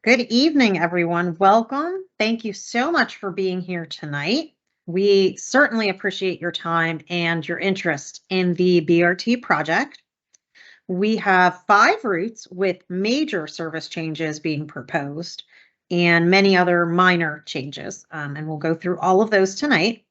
Good evening, everyone. Welcome. Thank you so much for being here tonight. We certainly appreciate your time and your interest in the BRT project. We have 5 routes with major service changes being proposed and many other minor changes, and we'll go through all of those tonight.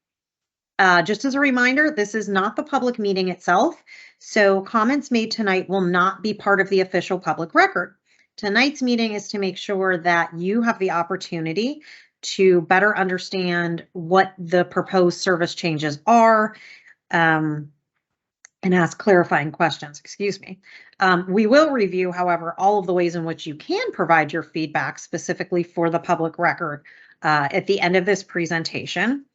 Just as a reminder, this is not the public meeting itself, so comments made tonight will not be part of the official public record. Tonight's meeting is to make sure that you have the opportunity to better understand what the proposed service changes are, and ask clarifying questions, excuse me. We will review, however, all of the ways in which you can provide your feedback specifically for the public record at the end of this presentation.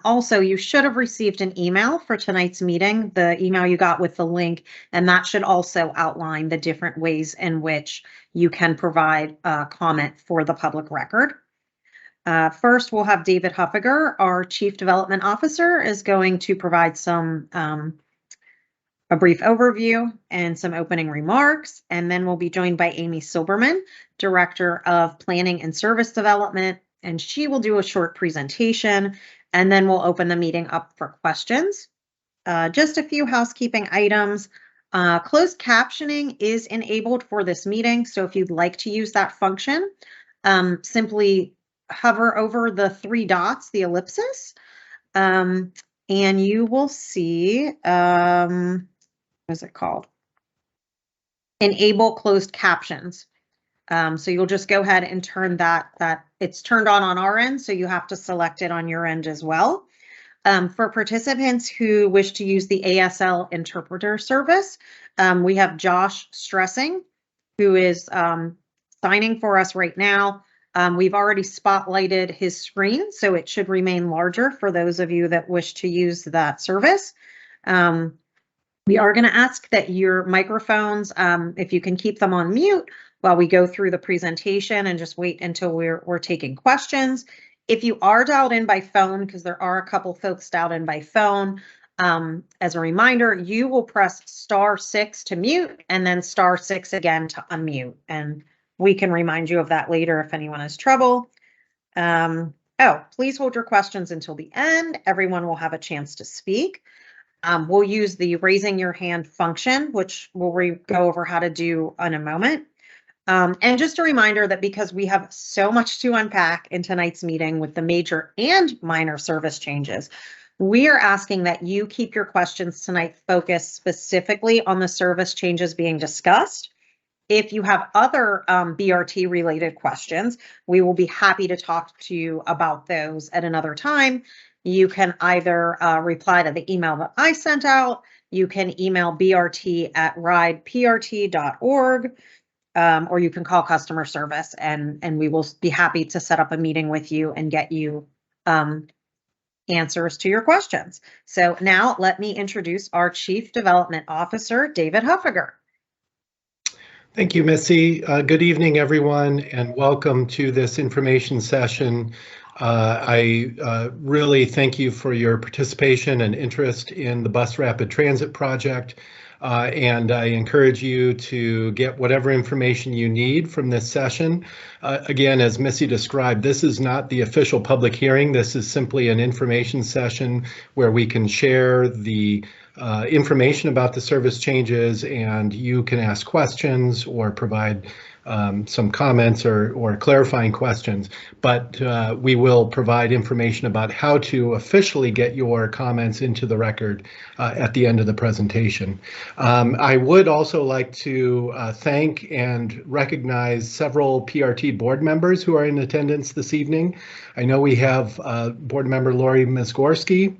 Also, you should have received an email for tonight's meeting, the email you got with the link, and that should also outline the different ways in which you can provide comment for the public record. First, we'll have David Huffiger, our Chief Development Officer, is going to provide a brief overview and some opening remarks, and then we'll be joined by Amy Silberman, Director of Planning and Service Development, and she will do a short presentation, and then we'll open the meeting up for questions. Just a few housekeeping items. Closed captioning is enabled for this meeting, so if you'd like to use that function, simply hover over the 3 dots, the ellipsis, and you will see, what is it called? Enable closed captions. So you'll just go ahead and turn that it's turned on our end, so you have to select it on your end as well. For participants who wish to use the ASL interpreter service, we have Josh Stressing, who is signing for us right now. We've already spotlighted his screen, so it should remain larger for those of you that wish to use that service. We are going to ask that your microphones, if you can keep them on mute while we go through the presentation, and just wait until we're taking questions. If you are dialed in by phone, because there are a couple folks dialed in by phone, as a reminder, you will press *6 to mute and then *6 again to unmute. And we can remind you of that later if anyone has trouble. Please hold your questions until the end. Everyone will have a chance to speak. We'll use the raising your hand function, which we'll go over how to do in a moment. And just a reminder that because we have so much to unpack in tonight's meeting with the major and minor service changes, we are asking that you keep your questions tonight focused specifically on the service changes being discussed. If you have other BRT related questions, we will be happy to talk to you about those at another time. You can either reply to the email that I sent out, you can email brt@rideprt.org, or you can call customer service, and we will be happy to set up a meeting with you and get you answers to your questions. So now let me introduce our Chief Development Officer, David Huffiger. Thank you, Missy. Good evening, everyone, and welcome to this information session. I really thank you for your participation and interest in the Bus Rapid Transit project, and I encourage you to get whatever information you need from this session. Again, as Missy described, this is not the official public hearing. This is simply an information session where we can share the information about the service changes, and you can ask questions or provide some comments or clarifying questions, but we will provide information about how to officially get your comments into the record at the end of the presentation. I would also like to thank and recognize several PRT board members who are in attendance this evening. I know we have board member Lori Mizgorski,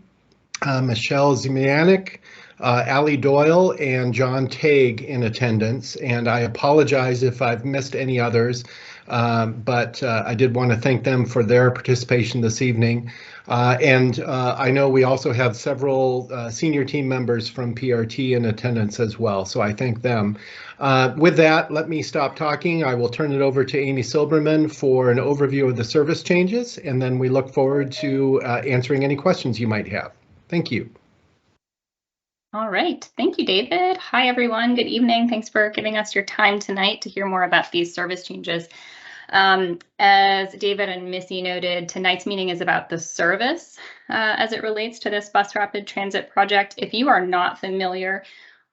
Michelle Ziemianik, Ali Doyle, and John Tague in attendance, and I apologize if I've missed any others, but I did want to thank them for their participation this evening. And I know we also have several senior team members from PRT in attendance as well, so I thank them. With that, let me stop talking. I will turn it over to Amy Silberman for an overview of the service changes, and then we look forward to answering any questions you might have. Thank you. All right. Thank you, David. Hi, everyone. Good evening. Thanks for giving us your time tonight to hear more about these service changes. As David and Missy noted, tonight's meeting is about the service as it relates to this bus rapid transit project. If you are not familiar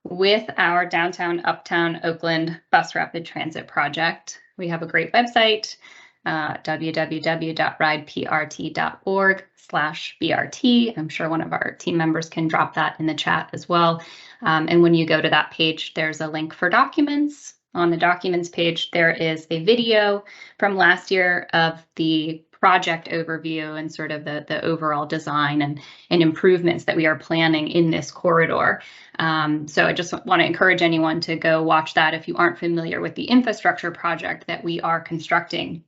with our downtown Uptown Oakland bus rapid transit project, we have a great website, www.rideprt.org/BRT. I'm sure one of our team members can drop that in the chat as well. And when you go to that page, there's a link for documents. On the documents page, there is a video from last year of the project overview and sort of the overall design and improvements that we are planning in this corridor. So I just want to encourage anyone to go watch that if you aren't familiar with the infrastructure project that we are constructing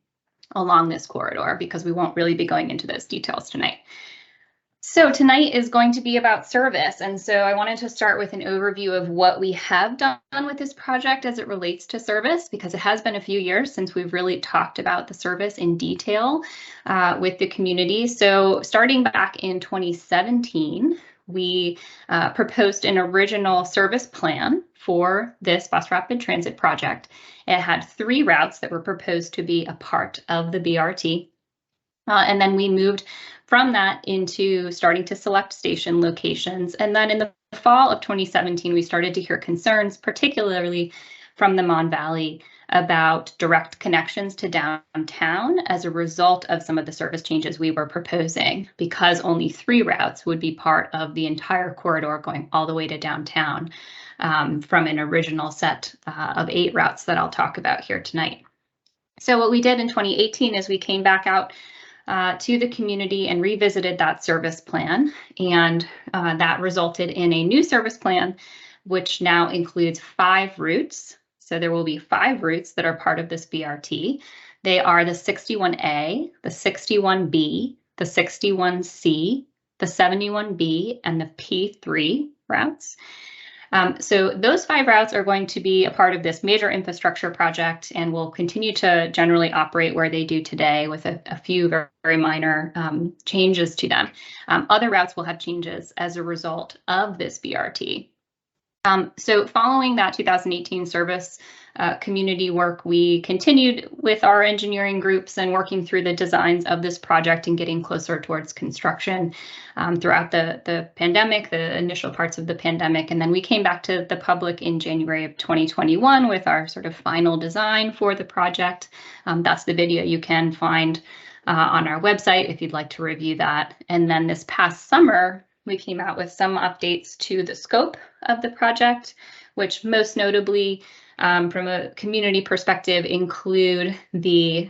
along this corridor, because we won't really be going into those details tonight. So tonight is going to be about service. And so I wanted to start with an overview of what we have done with this project as it relates to service, because it has been a few years since we've really talked about the service in detail with the community. So starting back in 2017, we proposed an original service plan for this bus rapid transit project. It had 3 routes that were proposed to be a part of the BRT. And then we moved from that into starting to select station locations. And then in the fall of 2017, we started to hear concerns, particularly from the Mon Valley, about direct connections to downtown as a result of some of the service changes we were proposing, because only 3 routes would be part of the entire corridor going all the way to downtown from an original set of 8 routes that I'll talk about here tonight. So what we did in 2018 is we came back out to the community and revisited that service plan, and that resulted in a new service plan, which now includes 5 routes. So there will be 5 routes that are part of this BRT. They are the 61A, the 61B, the 61C, the 71B, and the P3 routes. So those 5 routes are going to be a part of this major infrastructure project and will continue to generally operate where they do today, with a few very, very minor changes to them. Other routes will have changes as a result of this BRT. So following that 2018 service community work, we continued with our engineering groups and working through the designs of this project and getting closer towards construction throughout the pandemic, the initial parts of the pandemic. And then we came back to the public in January of 2021 with our sort of final design for the project. That's the video you can find on our website if you'd like to review that. And then this past summer, we came out with some updates to the scope of the project, which most notably, from a community perspective, include the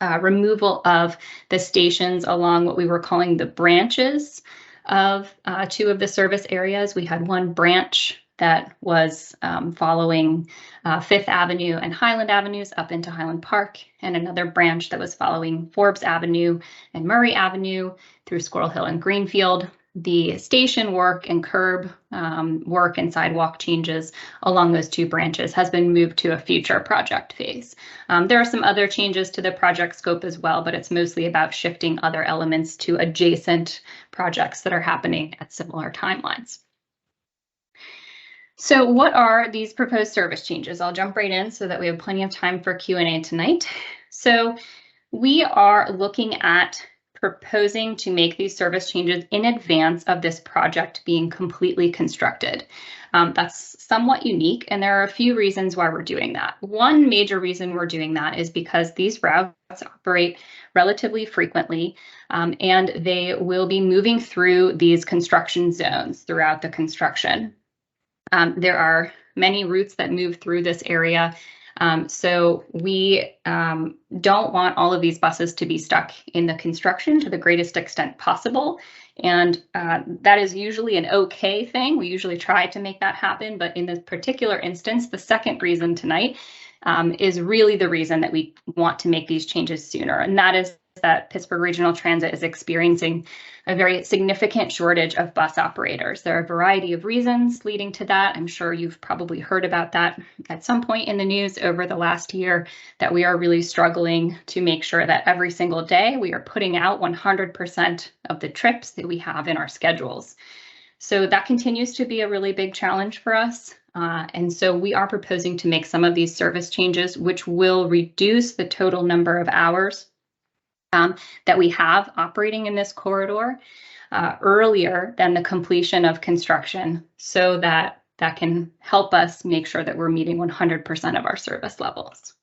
removal of the stations along what we were calling the branches of 2 of the service areas. We had one branch that was following 5th Avenue and Highland Avenues up into Highland Park, and another branch that was following Forbes Avenue and Murray Avenue through Squirrel Hill and Greenfield. The station work and curb work and sidewalk changes along those 2 branches has been moved to a future project phase. There are some other changes to the project scope as well, but it's mostly about shifting other elements to adjacent projects that are happening at similar timelines. So what are these proposed service changes? I'll jump right in so that we have plenty of time for Q&A tonight. So we are looking at proposing to make these service changes in advance of this project being completely constructed. That's somewhat unique, and there are a few reasons why we're doing that. One major reason we're doing that is because these routes operate relatively frequently, and they will be moving through these construction zones throughout the construction. There are many routes that move through this area. So we don't want all of these buses to be stuck in the construction to the greatest extent possible. And that is usually an okay thing. We usually try to make that happen. But in this particular instance, the second reason tonight is really the reason that we want to make these changes sooner. And that is that Pittsburgh Regional Transit is experiencing a very significant shortage of bus operators. There are a variety of reasons leading to that. I'm sure you've probably heard about that at some point in the news over the last year, that we are really struggling to make sure that every single day we are putting out 100% of the trips that we have in our schedules. So that continues to be a really big challenge for us. And so we are proposing to make some of these service changes, which will reduce the total number of hours that we have operating in this corridor earlier than the completion of construction, so that can help us make sure that we're meeting 100% of our service levels.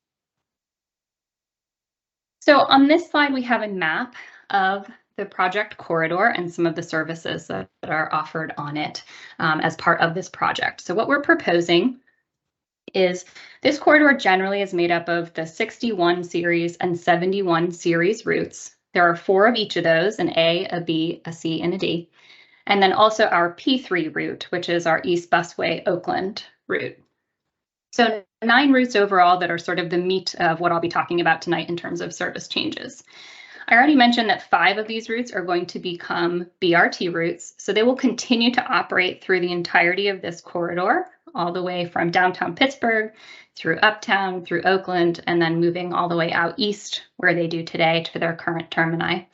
So on this slide, we have a map of the project corridor and some of the services that are offered on it as part of this project. So what we're proposing is this corridor generally is made up of the 61 series and 71 series routes. There are 4 of each of those, an A, a B, a C, and a D. And then also our P3 route, which is our East Busway Oakland route. So 9 routes overall that are sort of the meat of what I'll be talking about tonight in terms of service changes. I already mentioned that 5 of these routes are going to become BRT routes, so they will continue to operate through the entirety of this corridor, all the way from downtown Pittsburgh, through Uptown, through Oakland, and then moving all the way out east, where they do today, to their current termini.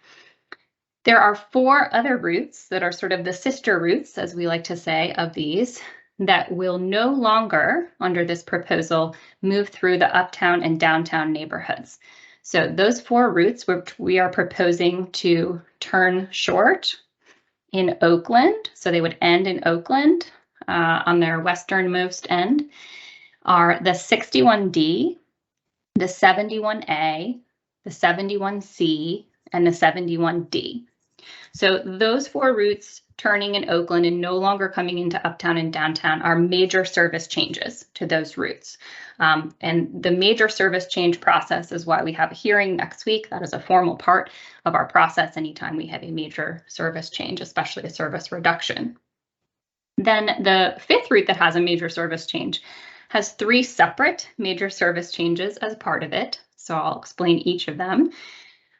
There are 4 other routes that are sort of the sister routes, as we like to say, of these, that will no longer, under this proposal, move through the Uptown and downtown neighborhoods. So those 4 routes, which we are proposing to turn short in Oakland, so they would end in Oakland on their westernmost end, are the 61D, the 71A, the 71C, and the 71D. So those 4 routes turning in Oakland and no longer coming into Uptown and downtown are major service changes to those routes. And the major service change process is why we have a hearing next week. That is a formal part of our process anytime we have a major service change, especially a service reduction. Then the 5th route that has a major service change has 3 separate major service changes as part of it. So I'll explain each of them.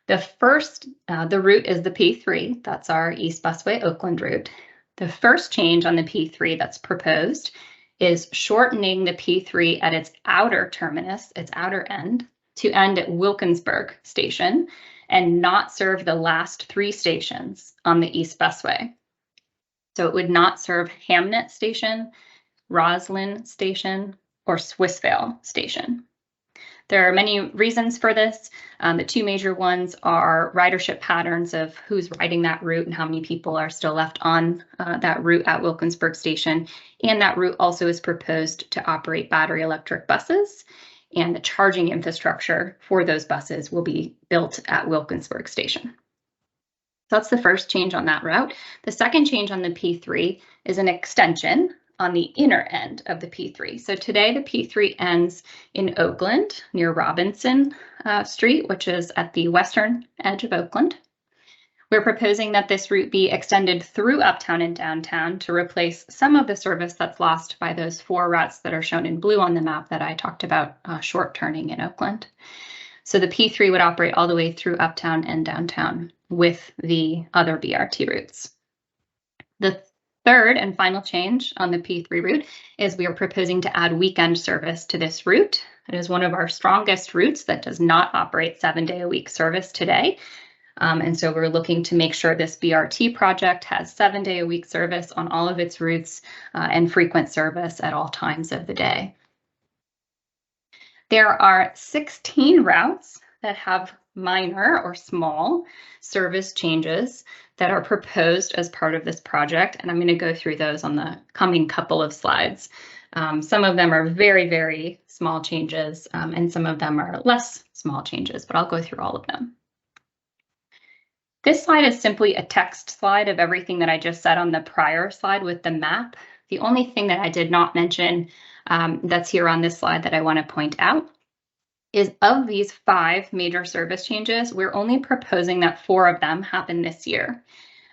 The first, the route is the P3. That's our East Busway Oakland route. The first change on the P3 that's proposed is shortening the P3 at its outer terminus, its outer end, to end at Wilkinsburg Station and not serve the last 3 stations on the East Busway. So it would not serve Hamnet Station, Roslyn Station, or Swissvale Station. There are many reasons for this. The 2 major ones are ridership patterns of who's riding that route and how many people are still left on that route at Wilkinsburg Station. And that route also is proposed to operate battery electric buses, and the charging infrastructure for those buses will be built at Wilkinsburg Station. So that's the first change on that route. The second change on the P3 is an extension on the inner end of the P3. So today the P3 ends in Oakland near Robinson Street, which is at the western edge of Oakland. We're proposing that this route be extended through Uptown and downtown to replace some of the service that's lost by those 4 routes that are shown in blue on the map that I talked about short turning in Oakland. So the P3 would operate all the way through Uptown and downtown with the other BRT routes. The third and final change on the P3 route is we are proposing to add weekend service to this route. It is one of our strongest routes that does not operate 7-day-a-week service today. And so we're looking to make sure this BRT project has 7-day-a-week service on all of its routes and frequent service at all times of the day. There are 16 routes that have minor or small service changes that are proposed as part of this project, and I'm going to go through those on the coming couple of slides. Some of them are very, very small changes, and some of them are less small changes, but I'll go through all of them. This slide is simply a text slide of everything that I just said on the prior slide with the map. The only thing that I did not mention that's here on this slide that I want to point out is of these 5 major service changes, we're only proposing that 4 of them happen this year.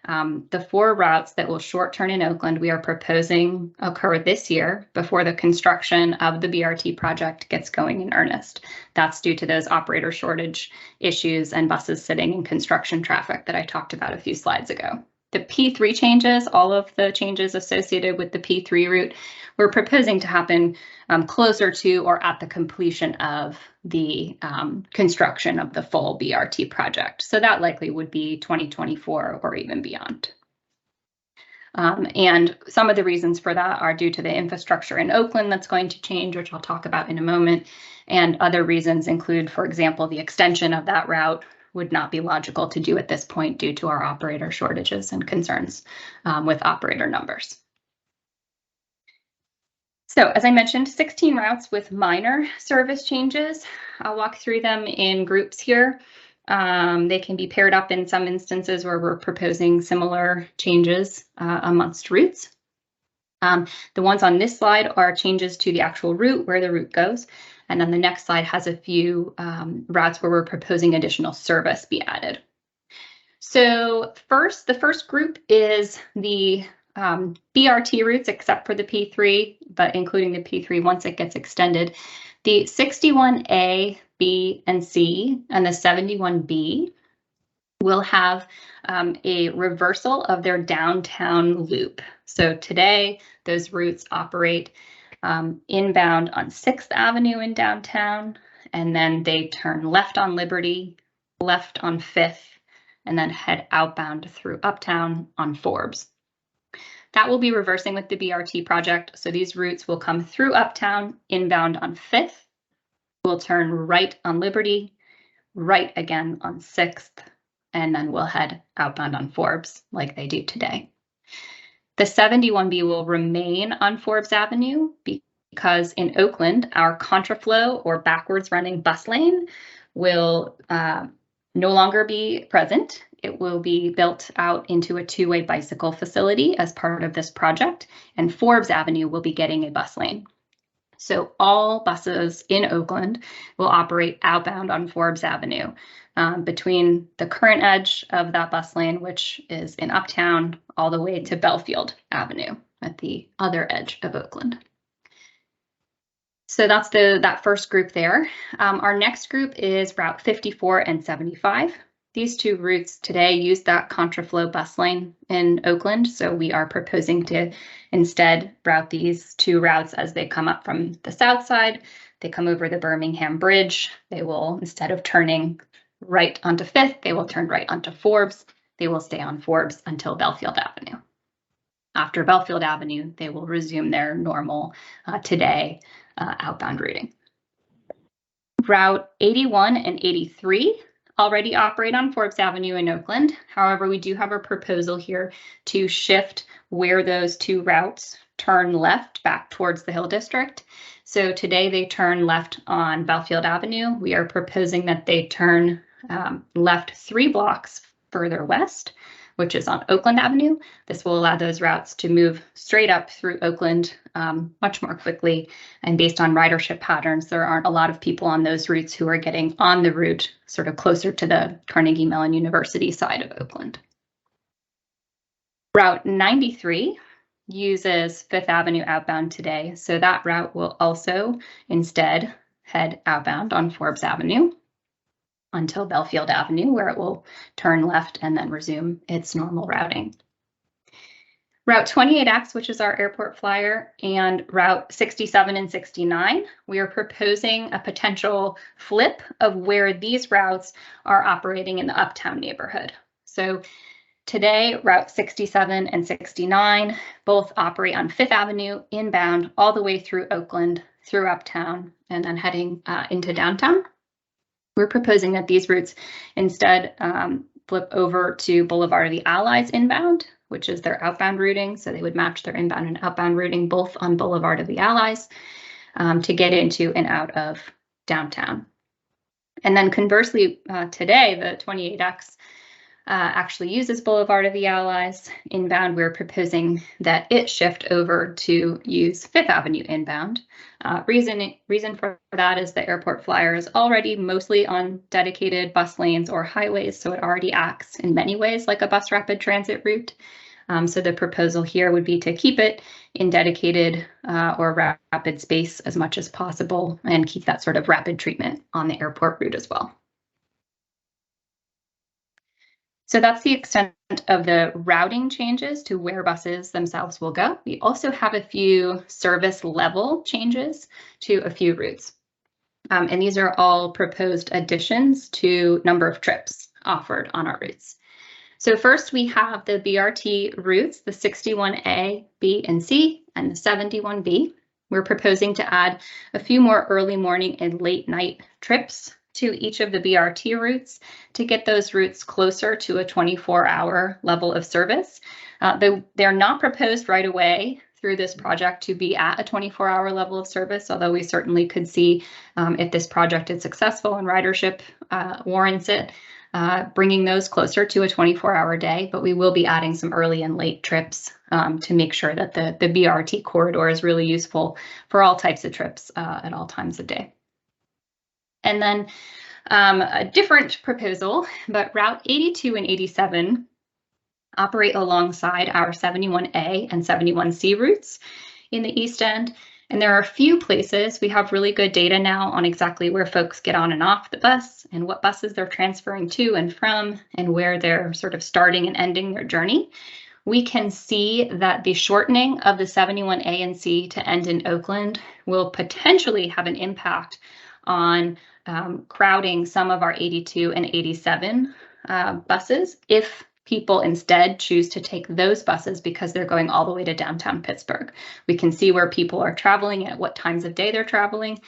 The 4 routes that will short turn in Oakland, we are proposing occur this year before the construction of the BRT project gets going in earnest. That's due to those operator shortage issues and buses sitting in construction traffic that I talked about a few slides ago. The P3 changes, all of the changes associated with the P3 route, we're proposing to happen closer to or at the completion of the construction of the full BRT project. So that likely would be 2024 or even beyond. And some of the reasons for that are due to the infrastructure in Oakland that's going to change, which I'll talk about in a moment. And other reasons include, for example, the extension of that route would not be logical to do at this point due to our operator shortages and concerns with operator numbers. So as I mentioned, 16 routes with minor service changes. I'll walk through them in groups here. They can be paired up in some instances where we're proposing similar changes amongst routes. The ones on this slide are changes to the actual route, where the route goes. And then the next slide has a few routes where we're proposing additional service be added. So the first group is the BRT routes, except for the P3, but including the P3 once it gets extended. The 61A, B, and C, and the 71B will have a reversal of their downtown loop. So today, those routes operate inbound on 6th Avenue in downtown, and then they turn left on Liberty, left on 5th, and then head outbound through Uptown on Forbes. That will be reversing with the BRT project. So these routes will come through Uptown, inbound on 5th, we'll turn right on Liberty, right again on 6th, and then we'll head outbound on Forbes like they do today. The 71B will remain on Forbes Avenue because in Oakland, our contraflow or backwards running bus lane will no longer be present. It will be built out into a two-way bicycle facility as part of this project, and Forbes Avenue will be getting a bus lane. So all buses in Oakland will operate outbound on Forbes Avenue between the current edge of that bus lane, which is in Uptown, all the way to Belfield Avenue at the other edge of Oakland. So that's that first group there. Our next group is Route 54 and 75. These two routes today use that contraflow bus lane in Oakland, so we are proposing to instead route these two routes as they come up from the south side. They come over the Birmingham Bridge. They will, instead of turning right onto 5th, they will turn right onto Forbes. They will stay on Forbes until Belfield Avenue. After Belfield Avenue, they will resume their normal today outbound routing. Route 81 and 83 already operate on Forbes Avenue in Oakland. However, we do have a proposal here to shift where those two routes turn left back towards the Hill District. So today they turn left on Belfield Avenue. We are proposing that they turn left 3 blocks further west, which is on Oakland Avenue. This will allow those routes to move straight up through Oakland much more quickly. And based on ridership patterns, there aren't a lot of people on those routes who are getting on the route sort of closer to the Carnegie Mellon University side of Oakland. Route 93 uses 5th Avenue outbound today. So that route will also instead head outbound on Forbes Avenue until Belfield Avenue, where it will turn left and then resume its normal routing. Route 28X, which is our airport flyer, and Route 67 and 69, we are proposing a potential flip of where these routes are operating in the Uptown neighborhood. So today, Route 67 and 69 both operate on 5th Avenue inbound all the way through Oakland, through Uptown, and then heading into downtown. We're proposing that these routes instead flip over to Boulevard of the Allies inbound, which is their outbound routing. So they would match their inbound and outbound routing both on Boulevard of the Allies to get into and out of downtown. And then conversely, today, the 28X actually uses Boulevard of the Allies inbound. We're proposing that it shift over to use 5th Avenue inbound. Reason for that is the airport flyer is already mostly on dedicated bus lanes or highways, so it already acts in many ways like a bus rapid transit route. So the proposal here would be to keep it in dedicated or rapid space as much as possible and keep that sort of rapid treatment on the airport route as well. So that's the extent of the routing changes to where buses themselves will go. We also have a few service level changes to a few routes. And these are all proposed additions to number of trips offered on our routes. So first we have the BRT routes, the 61A, B, and C, and the 71B. We're proposing to add a few more early morning and late night trips to each of the BRT routes to get those routes closer to a 24-hour level of service. They're not proposed right away through this project to be at a 24-hour level of service, although we certainly could see if this project is successful and ridership warrants it, bringing those closer to a 24-hour day, but we will be adding some early and late trips to make sure that the BRT corridor is really useful for all types of trips at all times of day. And then a different proposal, but Route 82 and 87 operate alongside our 71A and 71C routes in the East End. And there are a few places we have really good data now on exactly where folks get on and off the bus and what buses they're transferring to and from and where they're sort of starting and ending their journey. We can see that the shortening of the 71A and C to end in Oakland will potentially have an impact on crowding some of our 82 and 87 buses if people instead choose to take those buses because they're going all the way to downtown Pittsburgh. We can see where people are traveling, at what times of day they're traveling,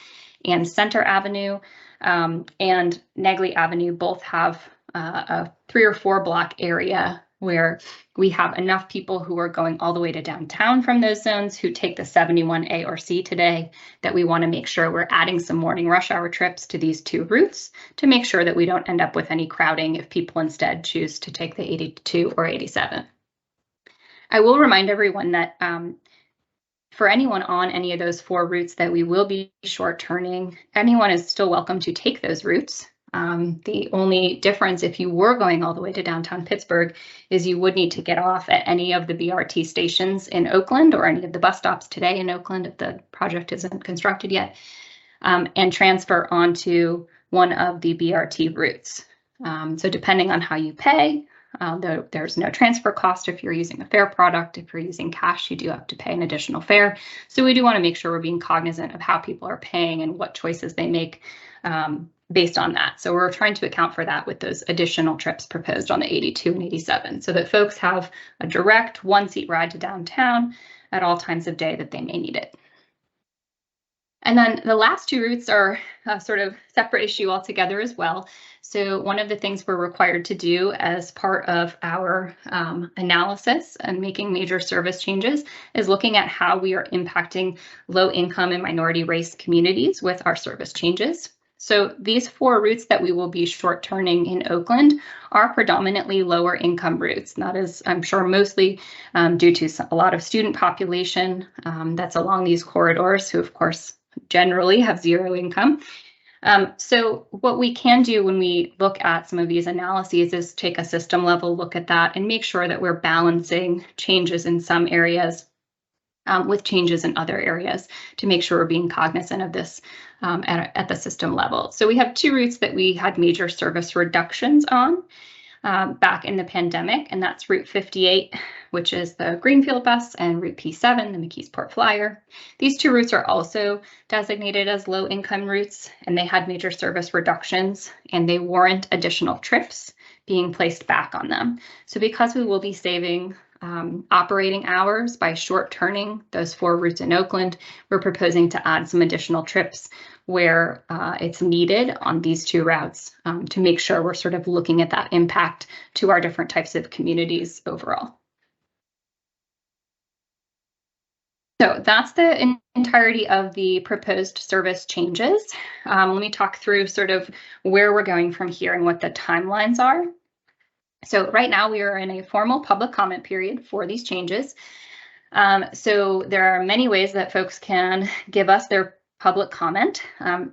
and Center Avenue and Negley Avenue both have a 3 or 4 block area where we have enough people who are going all the way to downtown from those zones who take the 71A or C today that we want to make sure we're adding some morning rush hour trips to these two routes to make sure that we don't end up with any crowding if people instead choose to take the 82 or 87. I will remind everyone that for anyone on any of those 4 routes that we will be short turning, anyone is still welcome to take those routes. The only difference if you were going all the way to downtown Pittsburgh is you would need to get off at any of the BRT stations in Oakland or any of the bus stops today in Oakland if the project isn't constructed yet, and transfer onto one of the BRT routes. So depending on how you pay, there's no transfer cost if you're using a fare product. If you're using cash, you do have to pay an additional fare. So we do want to make sure we're being cognizant of how people are paying and what choices they make based on that. So we're trying to account for that with those additional trips proposed on the 82 and 87 so that folks have a direct 1-seat ride to downtown at all times of day that they may need it. And then the last 2 routes are a sort of separate issue altogether as well. So one of the things we're required to do as part of our analysis and making major service changes is looking at how we are impacting low income and minority race communities with our service changes. So these 4 routes that we will be short turning in Oakland are predominantly lower income routes. That is, I'm sure, mostly due to a lot of student population that's along these corridors who, of course, generally have 0 income. So what we can do when we look at some of these analyses is take a system level look at that and make sure that we're balancing changes in some areas with changes in other areas to make sure we're being cognizant of this at the system level. So we have 2 routes that we had major service reductions on back in the pandemic, and that's Route 58, which is the Greenfield bus, and Route P7, the McKeesport Flyer. These 2 routes are also designated as low income routes, and they had major service reductions, and they warrant additional trips being placed back on them. So because we will be saving operating hours by short turning those 4 routes in Oakland, we're proposing to add some additional trips where it's needed on these 2 routes to make sure we're sort of looking at that impact to our different types of communities overall. So that's the entirety of the proposed service changes. Let me talk through sort of where we're going from here and what the timelines are. So right now we are in a formal public comment period for these changes. So there are many ways that folks can give us their public comment.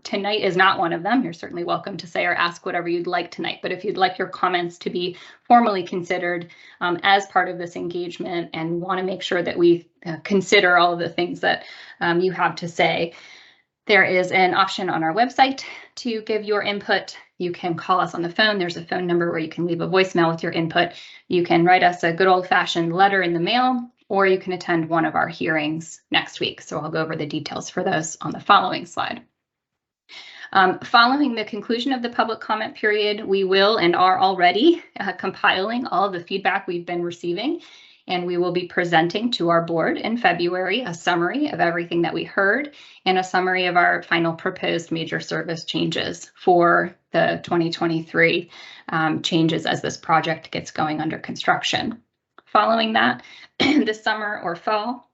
Tonight is not one of them. You're certainly welcome to say or ask whatever you'd like tonight, but if you'd like your comments to be formally considered as part of this engagement and want to make sure that we consider all of the things that you have to say, there is an option on our website to give your input. You can call us on the phone. There's a phone number where you can leave a voicemail with your input. You can write us a good old-fashioned letter in the mail, or you can attend one of our hearings next week. So I'll go over the details for those on the following slide. Following the conclusion of the public comment period, we will and are already compiling all of the feedback we've been receiving, and we will be presenting to our board in February a summary of everything that we heard and a summary of our final proposed major service changes for the 2023 changes as this project gets going under construction. Following that, this summer or fall,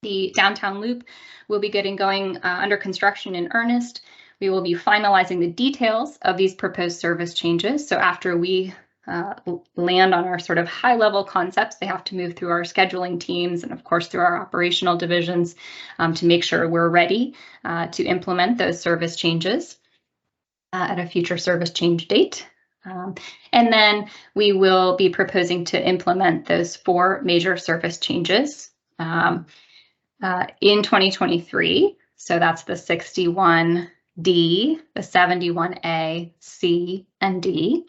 the downtown loop will be getting going under construction in earnest. We will be finalizing the details of these proposed service changes. So after we land on our sort of high level concepts, they have to move through our scheduling teams and of course through our operational divisions to make sure we're ready to implement those service changes at a future service change date. And then we will be proposing to implement those 4 major service changes in 2023. So that's the 61D, the 71A, C, and D.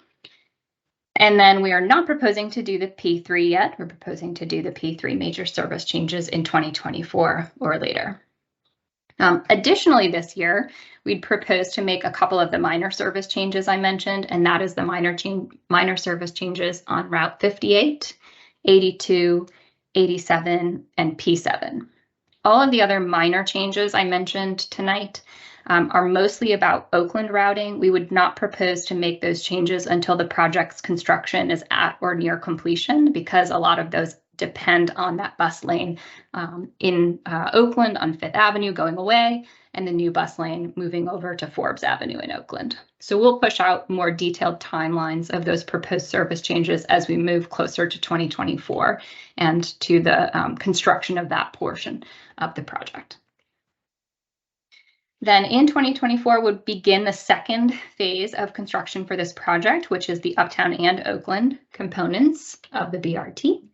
And then we are not proposing to do the P3 yet. We're proposing to do the P3 major service changes in 2024 or later. Additionally, this year, we'd propose to make a couple of the minor service changes I mentioned, and that is the minor service changes on Route 58, 82, 87, and P7. All of the other minor changes I mentioned tonight are mostly about Oakland routing. We would not propose to make those changes until the project's construction is at or near completion, because a lot of those depend on that bus lane in Oakland on 5th Avenue going away and the new bus lane moving over to Forbes Avenue in Oakland. So we'll push out more detailed timelines of those proposed service changes as we move closer to 2024 and to the construction of that portion of the project. Then in 2024 would begin the second phase of construction for this project, which is the Uptown and Oakland components of the BRT.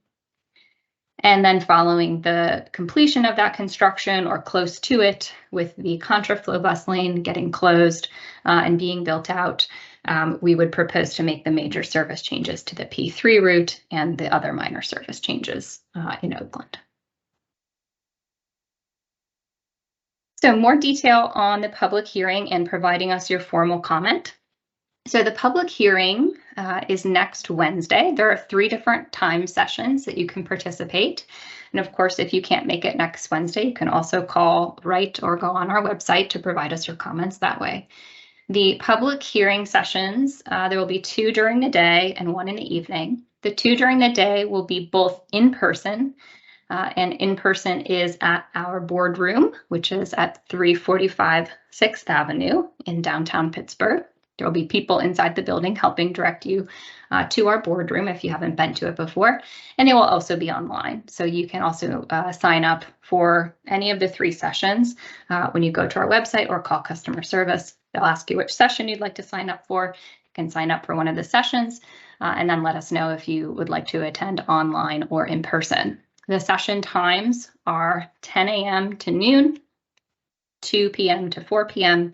And then following the completion of that construction or close to it, with the contraflow bus lane getting closed and being built out, we would propose to make the major service changes to the P3 route and the other minor service changes in Oakland. So more detail on the public hearing and providing us your formal comment. So the public hearing is next Wednesday. There are 3 different time sessions that you can participate. And of course, if you can't make it next Wednesday, you can also call, write, or go on our website to provide us your comments that way. The public hearing sessions, there will be 2 during the day and 1 in the evening. The 2 during the day will be both in person, and in person is at our boardroom, which is at 345 6th Avenue in downtown Pittsburgh. There will be people inside the building helping direct you to our boardroom if you haven't been to it before. And it will also be online. So you can also sign up for any of the 3 sessions when you go to our website or call customer service. They'll ask you which session you'd like to sign up for. You can sign up for one of the sessions and then let us know if you would like to attend online or in person. The session times are 10 a.m. to noon, 2 p.m. to 4 p.m.,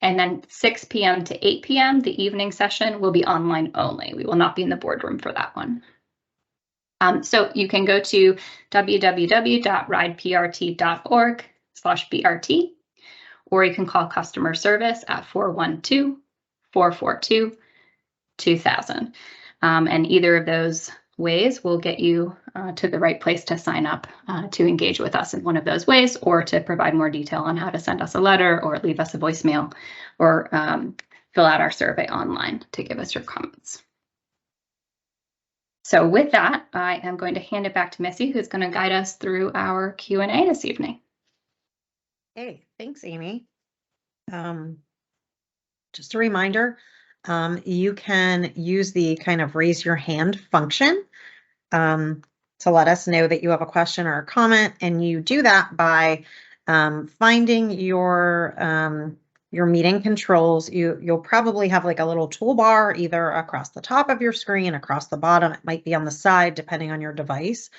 and then 6 p.m. to 8 p.m., the evening session will be online only. We will not be in the boardroom for that one. So you can go to www.rideprt.org/BRT, or you can call customer service at 412-442-2000. And either of those ways will get you to the right place to sign up to engage with us in one of those ways, or to provide more detail on how to send us a letter or leave us a voicemail or fill out our survey online to give us your comments. So with that, I am going to hand it back to Missy, who's going to guide us through our Q&A this evening. Hey, thanks, Amy. Just a reminder, you can use the kind of raise your hand function to let us know that you have a question or a comment, and you do that by finding your meeting controls. You'll probably have like a little toolbar either across the top of your screen, across the bottom. It might be on the side depending on your device.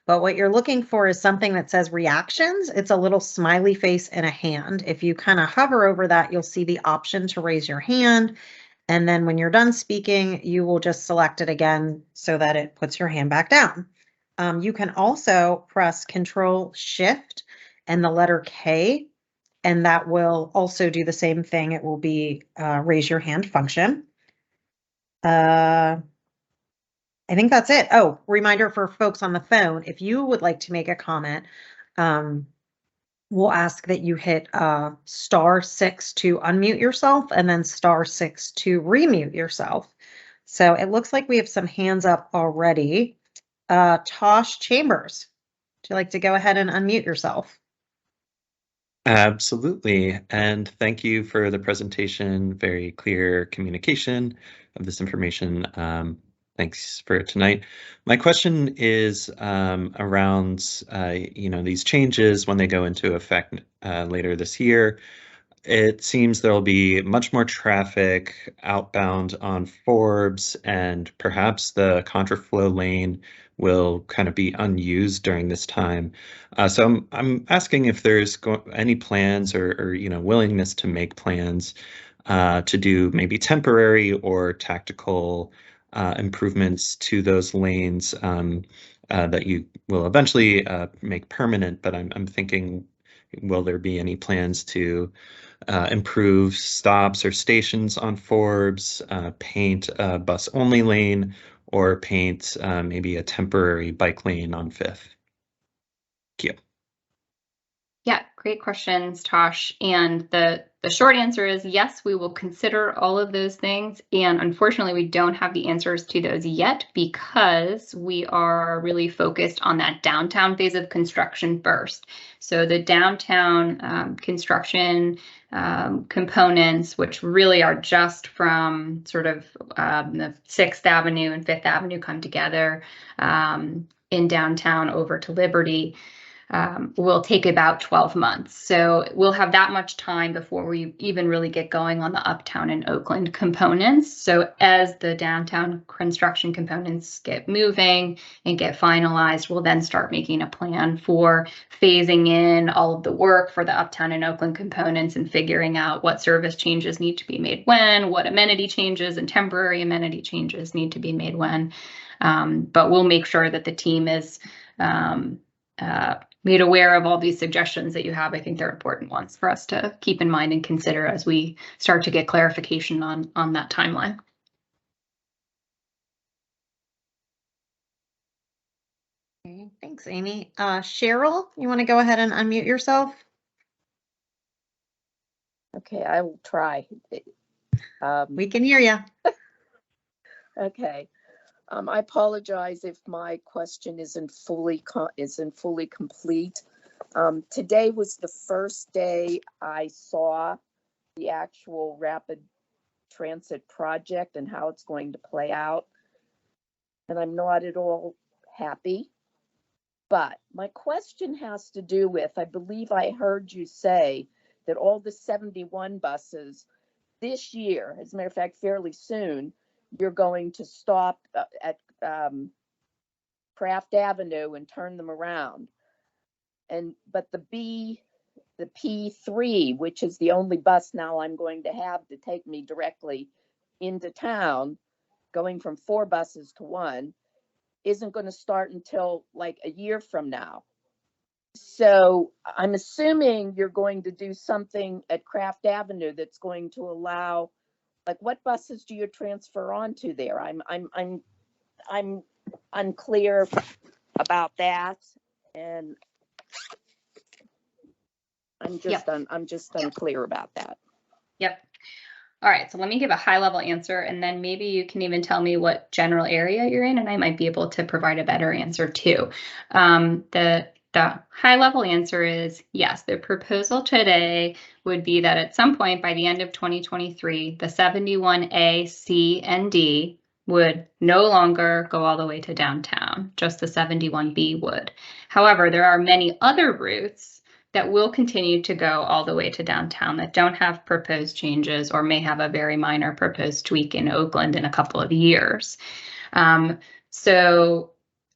But what you're looking for is something that says reactions. It's a little smiley face and a hand. If you kind of hover over that, you'll see the option to raise your hand. And then when you're done speaking, you will just select it again so that it puts your hand back down. You can also press Control Shift and the letter K and that will also do the same thing. It will be raise your hand function. I think that's it. Oh, reminder for folks on the phone, if you would like to make a comment, we'll ask that you hit *6 to unmute yourself and then *6 to remute yourself. So it looks like we have some hands up already. Tosh Chambers, would you like to go ahead and unmute yourself? Absolutely. And thank you for the presentation. Very clear communication of this information. Thanks for tonight. My question is around, these changes when they go into effect later this year. It seems there'll be much more traffic outbound on Forbes, and perhaps the contraflow lane will kind of be unused during this time. So I'm asking if there's any plans or willingness to make plans to do maybe temporary or tactical improvements to those lanes that you will eventually make permanent. But I'm thinking, will there be any plans to improve stops or stations on Forbes, paint a bus-only lane, or paint maybe a temporary bike lane on 5th? Thank you. Yeah, great questions, Tosh. And the short answer is yes, we will consider all of those things. And unfortunately, we don't have the answers to those yet because we are really focused on that downtown phase of construction first. So the downtown construction components, which really are just from sort of the 6th Avenue and 5th Avenue come together in downtown over to Liberty, will take about 12 months. So we'll have that much time before we even really get going on the Uptown and Oakland components. So as the downtown construction components get moving and get finalized, we'll then start making a plan for phasing in all of the work for the Uptown and Oakland components and figuring out what service changes need to be made when, what amenity changes and temporary amenity changes need to be made when. But we'll make sure that the team is made aware of all these suggestions that you have. I think they're important ones for us to keep in mind and consider as we start to get clarification on that timeline. Okay, thanks, Amy. Cheryl, you want to go ahead and unmute yourself? Okay, I will try. We can hear you. Okay. I apologize if my question isn't fully complete. Today was the first day I saw the actual rapid transit project and how it's going to play out. And I'm not at all happy. But my question has to do with, I believe I heard you say that all the 71 buses this year, as a matter of fact, fairly soon, you're going to stop at Craft Avenue and turn them around. But the P3, which is the only bus now I'm going to have to take me directly into town, going from 4 buses to 1, isn't going to start until like a year from now. So I'm assuming you're going to do something at Craft Avenue that's going to allow, like, what buses do you transfer onto there? I'm unclear about that, and I'm just unclear about that. Yep. All right, so let me give a high level answer, and then maybe you can even tell me what general area you're in, and I might be able to provide a better answer too. The high level answer is yes, the proposal today would be that at some point by the end of 2023, the 71A, C, and D would no longer go all the way to downtown, just the 71B would. However, there are many other routes that will continue to go all the way to downtown that don't have proposed changes or may have a very minor proposed tweak in Oakland in a couple of years. So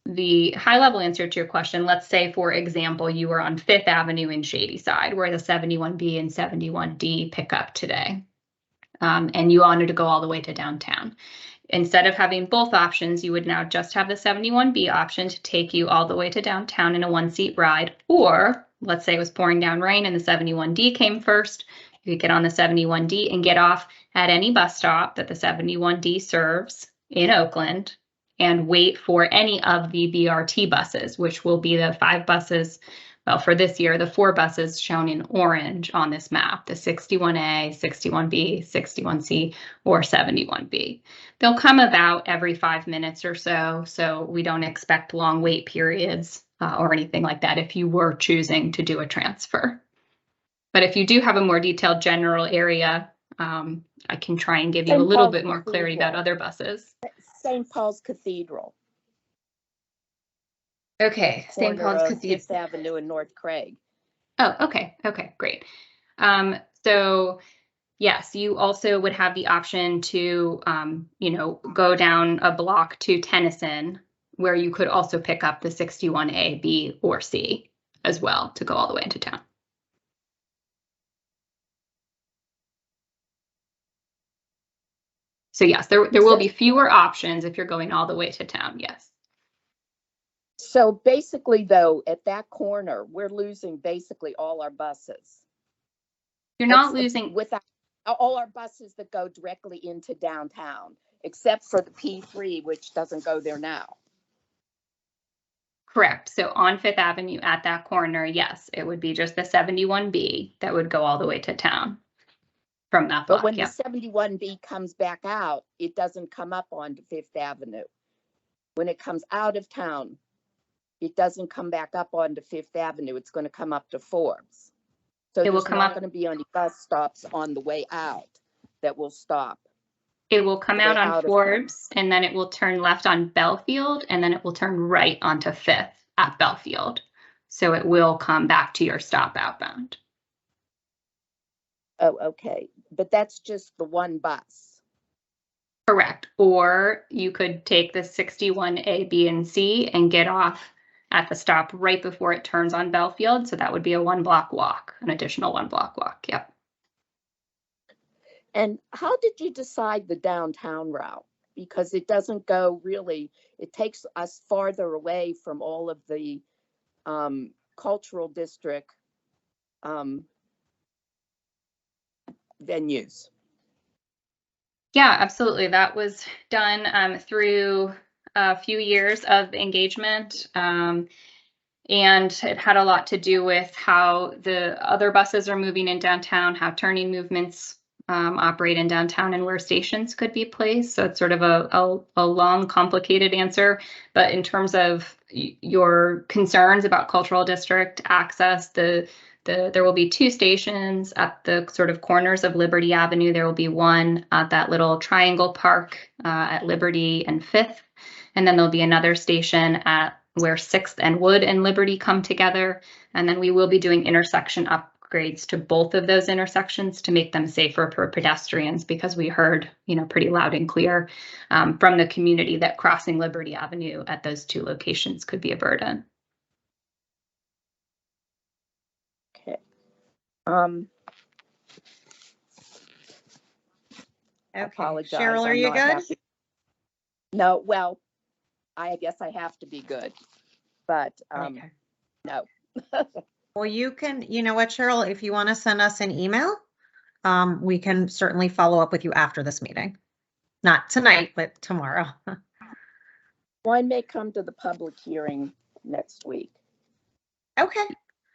the high level answer to your question, let's say, for example, you were on 5th Avenue in Shadyside, where the 71B and 71D pick up today, and you wanted to go all the way to downtown. Instead of having both options, you would now just have the 71B option to take you all the way to downtown in a 1-seat ride, or let's say it was pouring down rain and the 71D came first, you could get on the 71D and get off at any bus stop that the 71D serves in Oakland and wait for any of the BRT buses, which will be the 5 buses. Well, for this year, the 4 buses shown in orange on this map, the 61A, 61B, 61C, or 71B. They'll come about every 5 minutes or so, so we don't expect long wait periods or anything like that if you were choosing to do a transfer. But if you do have a more detailed general area, I can try and give you a little bit more clarity about other buses. St. Paul's Cathedral. Okay, St. Paul's Cathedral. Fifth Avenue in North Craig. Oh, okay. Okay, great. So yes, you also would have the option to, go down a block to Tennyson, where you could also pick up the 61A, B, or C as well to go all the way into town. So yes, there will be fewer options if you're going all the way to town, yes. So basically, though, at that corner, we're losing basically all our buses. You're not losing without all our buses that go directly into downtown, except for the P3, which doesn't go there now. Correct. So on 5th Avenue at that corner, yes, it would be just the 71B that would go all the way to town from that block. But when the 71B comes back out, it doesn't come up onto 5th Avenue. When it comes out of town, it doesn't come back up onto 5th Avenue. It's going to come up to Forbes. So there's not going to be any bus stops on the way out that will stop. It will come out on Forbes, and then it will turn left on Belfield, and then it will turn right onto 5th at Belfield. So it will come back to your stop outbound. Oh, okay. But that's just the one bus. Correct. Or you could take the 61A, B, and C and get off at the stop right before it turns on Belfield. So that would be a 1-block walk, an additional 1-block walk. Yep. And how did you decide the downtown route? Because it doesn't go really, it takes us farther away from all of the cultural district venues. Yeah, absolutely. That was done through a few years of engagement. And it had a lot to do with how the other buses are moving in downtown, how turning movements operate in downtown, and where stations could be placed. So it's sort of a long, complicated answer. But in terms of your concerns about cultural district access, there will be 2 stations at the sort of corners of Liberty Avenue. There will be one at that little triangle park at Liberty and 5th. And then there'll be another station at where 6th and Wood and Liberty come together. And then we will be doing intersection upgrades to both of those intersections to make them safer for pedestrians, because we heard, pretty loud and clear from the community that crossing Liberty Avenue at those 2 locations could be a burden. Okay. Okay, Apologize. Cheryl, are you good? Happy. No, well, I guess I have to be good, but Okay. No. Well, you can, you know what, Cheryl, if you want to send us an email, we can certainly follow up with you after this meeting. Not tonight, but tomorrow. Well, I may come to the public hearing next week. Okay.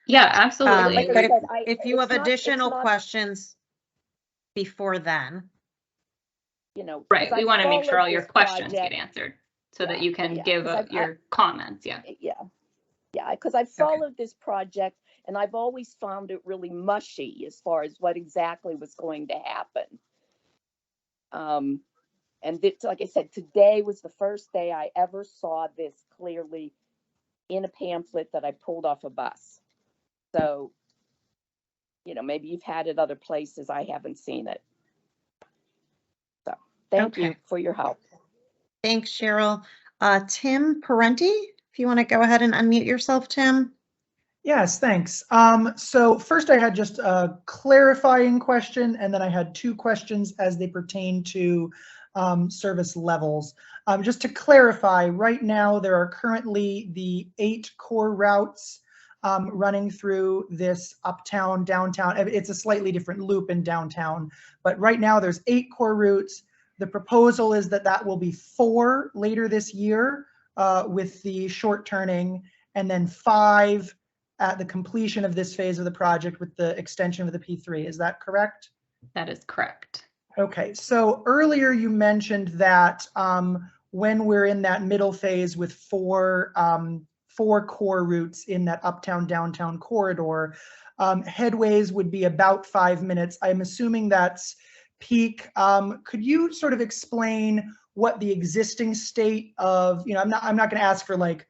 Yeah, absolutely. But if you have additional questions before then. Right, we want to make sure all your questions get answered so that you can give your comments. Yeah, because I've followed this project and I've always found it really mushy as far as what exactly was going to happen. And like I said, today was the first day I ever saw this clearly in a pamphlet that I pulled off a bus. So, maybe you've had it other places. I haven't seen it. So thank you for your help. Thanks, Cheryl. Tim Parenti, if you want to go ahead and unmute yourself, Tim. Yes, thanks. So first I had just a clarifying question, and then I had 2 questions as they pertain to service levels. Just to clarify, right now there are currently the 8 core routes running through this uptown, downtown. It's a slightly different loop in downtown, but right now there's 8 core routes. The proposal is that that will be 4 later this year with the short turning, and then 5 at the completion of this phase of the project with the extension of the P3. Is that correct? That is correct. Okay, so earlier you mentioned that when we're in that middle phase with 4 core routes in that uptown downtown corridor, headways would be about 5 minutes. I'm assuming that's peak. Could you sort of explain what the existing state of, I'm not going to ask for like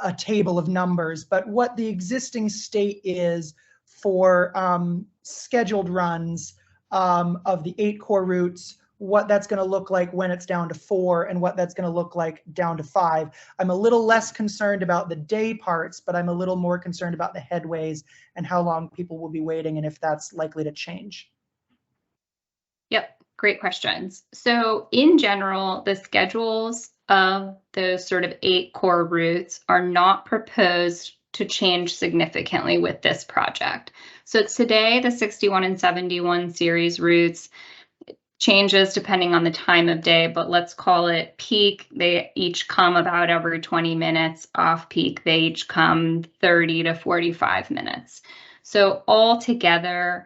a table of numbers, but what the existing state is for scheduled runs of the 8 core routes, what that's going to look like when it's down to 4, and what that's going to look like down to 5. I'm a little less concerned about the day parts, but I'm a little more concerned about the headways and how long people will be waiting and if that's likely to change. Yep, great questions. So in general, the schedules of those sort of 8 core routes are not proposed to change significantly with this project. So today, the 61 and 71 series routes changes depending on the time of day, but let's call it peak. They each come about every 20 minutes. Off peak, they each come 30 to 45 minutes. So altogether,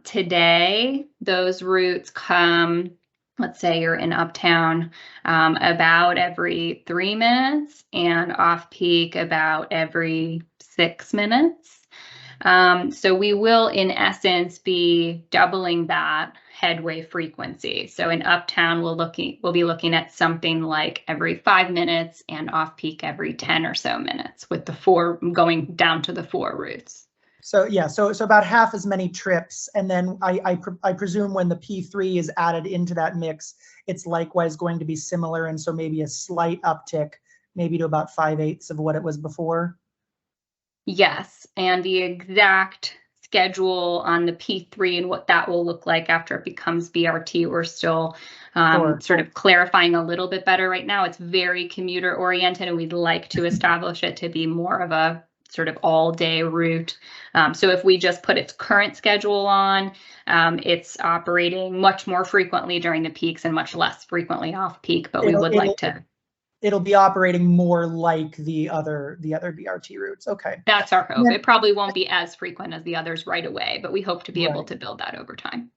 today, those routes come, let's say you're in Uptown, about every 3 minutes, and off peak about every 6 minutes. So we will, in essence, be doubling that headway frequency. So in Uptown, we'll be looking at something like every 5 minutes, and off peak every 10 or so minutes, with the 4 going down to the 4 routes. So yeah, so about half as many trips, and then I presume when the P3 is added into that mix, it's likewise going to be similar, and so maybe a slight uptick, maybe to about 5/8 of what it was before. Yes, and the exact schedule on the P3 and what that will look like after it becomes BRT, we're still sort of clarifying a little bit better right now. It's very commuter oriented, and we'd like to establish it to be more of a sort of all-day route. So if we just put its current schedule on, it's operating much more frequently during the peaks and much less frequently off peak, but we would like to. It'll be operating more like the other BRT routes. Okay. That's our hope. It probably won't be as frequent as the others right away, but we hope to be able to build that over time.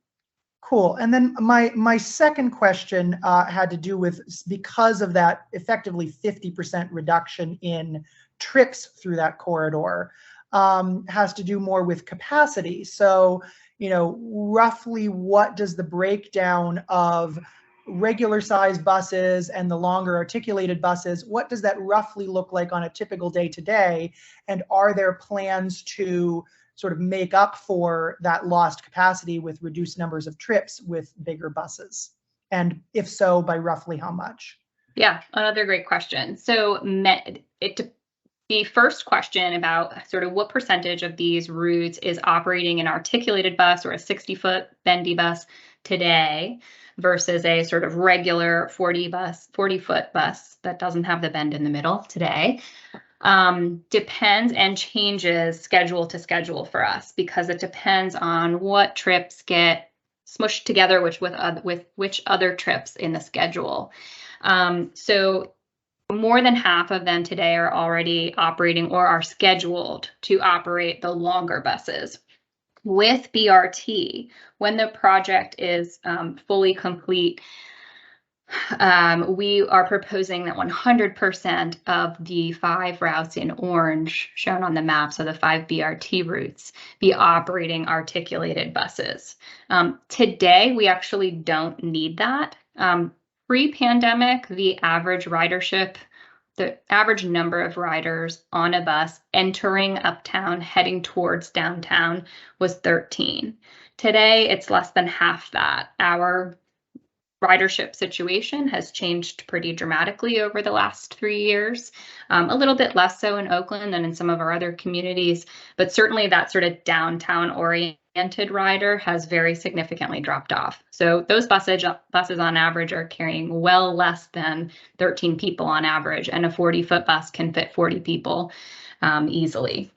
Cool. And then my second question had to do with, because of that effectively 50% reduction in trips through that corridor, has to do more with capacity. So, roughly what does the breakdown of regular size buses and the longer articulated buses, what does that roughly look like on a typical day to day? And are there plans to sort of make up for that lost capacity with reduced numbers of trips with bigger buses? And if so, by roughly how much? Yeah, another great question. So the first question about sort of what percentage of these routes is operating an articulated bus or a 60-foot bendy bus today versus a sort of regular 40-foot bus that doesn't have the bend in the middle today, depends and changes schedule to schedule for us, because it depends on what trips get smushed together with which other trips in the schedule. So more than half of them today are already operating or are scheduled to operate the longer buses. With BRT, when the project is fully complete, we are proposing that 100% of the 5 routes in orange shown on the map, so the 5 BRT routes, be operating articulated buses. Today, we actually don't need that. Pre-pandemic, the average ridership, the average number of riders on a bus entering Uptown, heading towards downtown, was 13. Today, it's less than half that. Our ridership situation has changed pretty dramatically over the last 3 years, a little bit less so in Oakland than in some of our other communities, but certainly that sort of downtown oriented rider has very significantly dropped off. So those buses on average are carrying well less than 13 people on average, and a 40-foot bus can fit 40 people easily.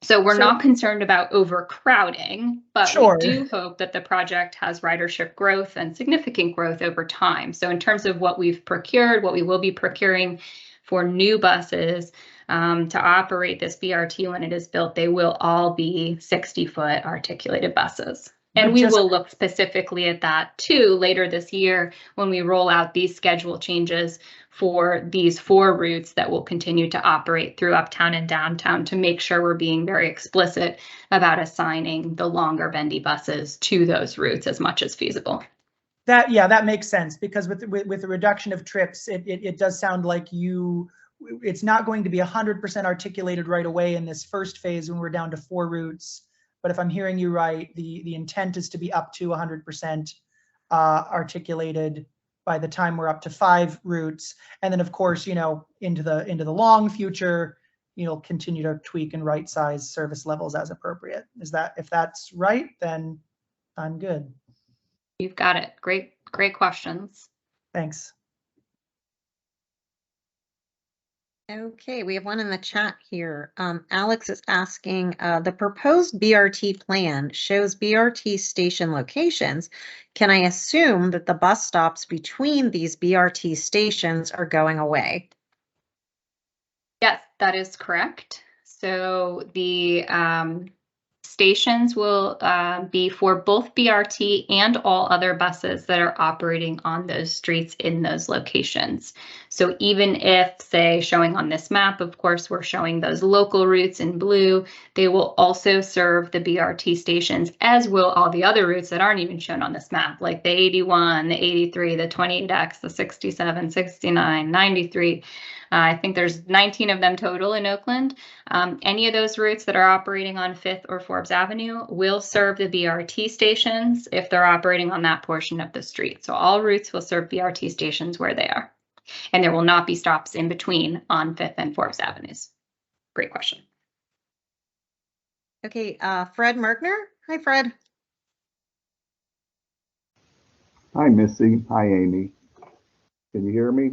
So we're So- not concerned about overcrowding, but Sure. we do hope that the project has ridership growth and significant growth over time. So in terms of what we've procured, what we will be procuring for new buses to operate this BRT when it is built, they will all be 60-foot articulated buses. And we will look specifically at that too later this year when we roll out these schedule changes for these 4 routes that will continue to operate through uptown and downtown to make sure we're being very explicit about assigning the longer bendy buses to those routes as much as feasible. That makes sense, because with the reduction of trips, it does sound like it's not going to be 100% articulated right away in this first phase when we're down to 4 routes. But if I'm hearing you right, the intent is to be up to 100% articulated by the time we're up to 5 routes. And then of course, into the long future, you'll continue to tweak and right size service levels as appropriate. If that's right, then I'm good. You've got it. Great questions. Thanks. Okay, we have one in the chat here. Alex is asking, the proposed BRT plan shows BRT station locations. Can I assume that the bus stops between these BRT stations are going away? Yes, that is correct. So the stations will be for both BRT and all other buses that are operating on those streets in those locations. So even if, say, showing on this map, of course, we're showing those local routes in blue, they will also serve the BRT stations, as will all the other routes that aren't even shown on this map, like the 81, the 83, the 28X, the 67, 69, 93. I think there's 19 of them total in Oakland. Any of those routes that are operating on 5th or Forbes Avenue will serve the BRT stations if they're operating on that portion of the street. So all routes will serve BRT stations where they are. And there will not be stops in between on 5th and Forbes Avenues. Great question. Okay, Fred Merkner. Hi, Fred. Hi, Missy. Hi, Amy. Can you hear me?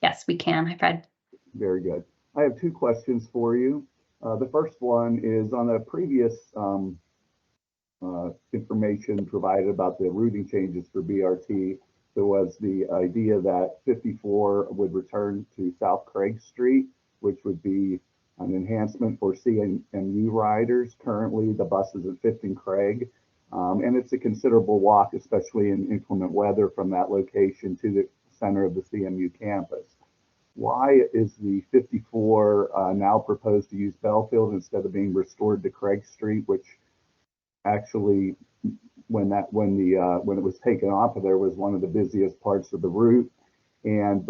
Yes, we can. Hi, Fred. Very good. I have 2 questions for you. The first one is on a previous information provided about the routing changes for BRT. There was the idea that 54 would return to South Craig Street, which would be an enhancement for CMU riders. Currently, the bus is at 5th and Craig, and it's a considerable walk, especially in inclement weather, from that location to the center of the CMU campus. Why is the 54 now proposed to use Belfield instead of being restored to Craig Street, which actually, when it was taken off of there, was one of the busiest parts of the route? And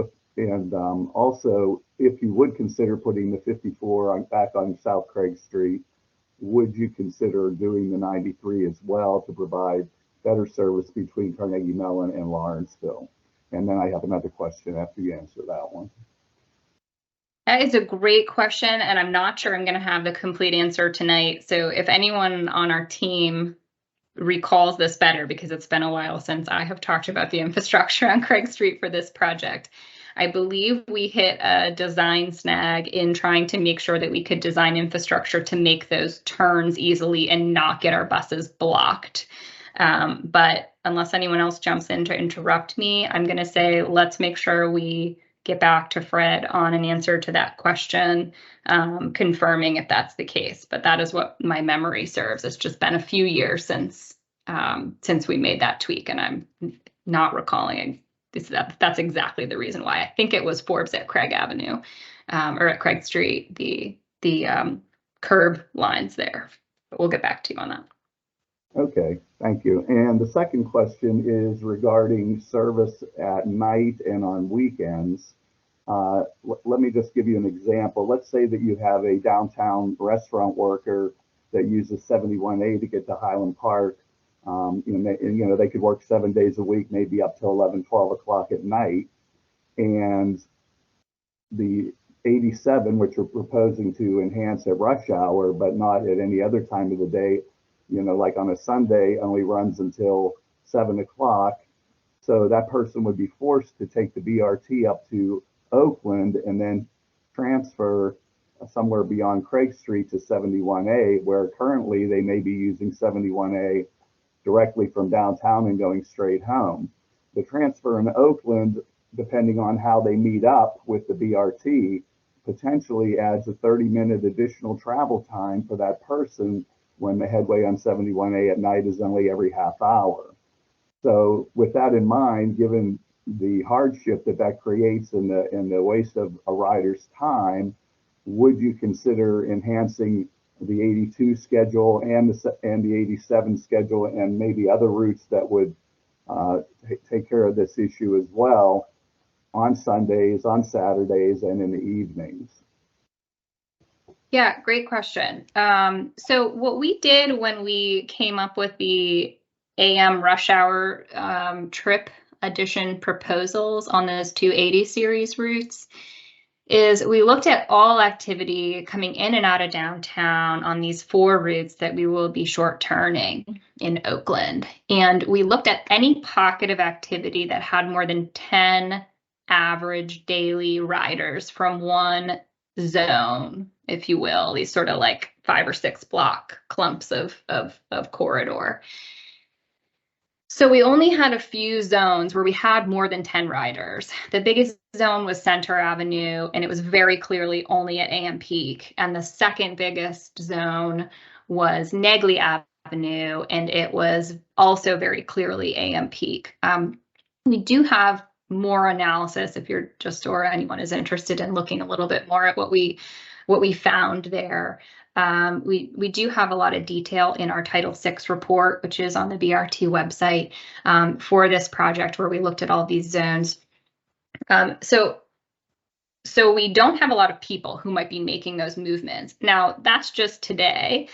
also, if you would consider putting the 54 back on South Craig Street, would you consider doing the 93 as well to provide better service between Carnegie Mellon and Lawrenceville? And then I have another question after you answer that one. That is a great question, and I'm not sure I'm going to have the complete answer tonight. So if anyone on our team recalls this better, because it's been a while since I have talked about the infrastructure on Craig Street for this project, I believe we hit a design snag in trying to make sure that we could design infrastructure to make those turns easily and not get our buses blocked. But unless anyone else jumps in to interrupt me, I'm going to say let's make sure we get back to Fred on an answer to that question, confirming if that's the case. But that is what my memory serves. It's just been a few years since we made that tweak, and I'm not recalling that's exactly the reason why. I think it was Forbes at Craig Avenue, or at Craig Street, the curb lines there. But we'll get back to you on that. Okay, thank you. And the second question is regarding service at night and on weekends. Let me just give you an example. Let's say that you have a downtown restaurant worker that uses 71A to get to Highland Park. They could work 7 days a week, maybe up till 11, 12 o'clock at night. And the 87, which we're proposing to enhance at rush hour, but not at any other time of the day, like on a Sunday, only runs until 7 o'clock. So that person would be forced to take the BRT up to Oakland and then transfer somewhere beyond Craig Street to 71A, where currently they may be using 71A directly from downtown and going straight home. The transfer in Oakland, depending on how they meet up with the BRT, potentially adds a 30-minute additional travel time for that person when the headway on 71A at night is only every half hour. So with that in mind, given the hardship that creates and the waste of a rider's time, would you consider enhancing the 82 schedule and the 87 schedule and maybe other routes that would take care of this issue as well on Sundays, on Saturdays, and in the evenings? Yeah, great question. So what we did when we came up with the AM rush hour trip addition proposals on those 280 series routes is we looked at all activity coming in and out of downtown on these 4 routes that we will be short turning in Oakland. And we looked at any pocket of activity that had more than 10 average daily riders from one zone, if you will, these sort of like 5 or 6 block clumps of corridor. So we only had a few zones where we had more than 10 riders. The biggest zone was Center Avenue, and it was very clearly only at AM peak. And the second biggest zone was Negley Avenue, and it was also very clearly AM peak. We do have more analysis if you're just, or anyone is interested in looking a little bit more at what we found there. We do have a lot of detail in our Title VI report, which is on the BRT website for this project where we looked at all these zones. So we don't have a lot of people who might be making those movements. Now, that's just today.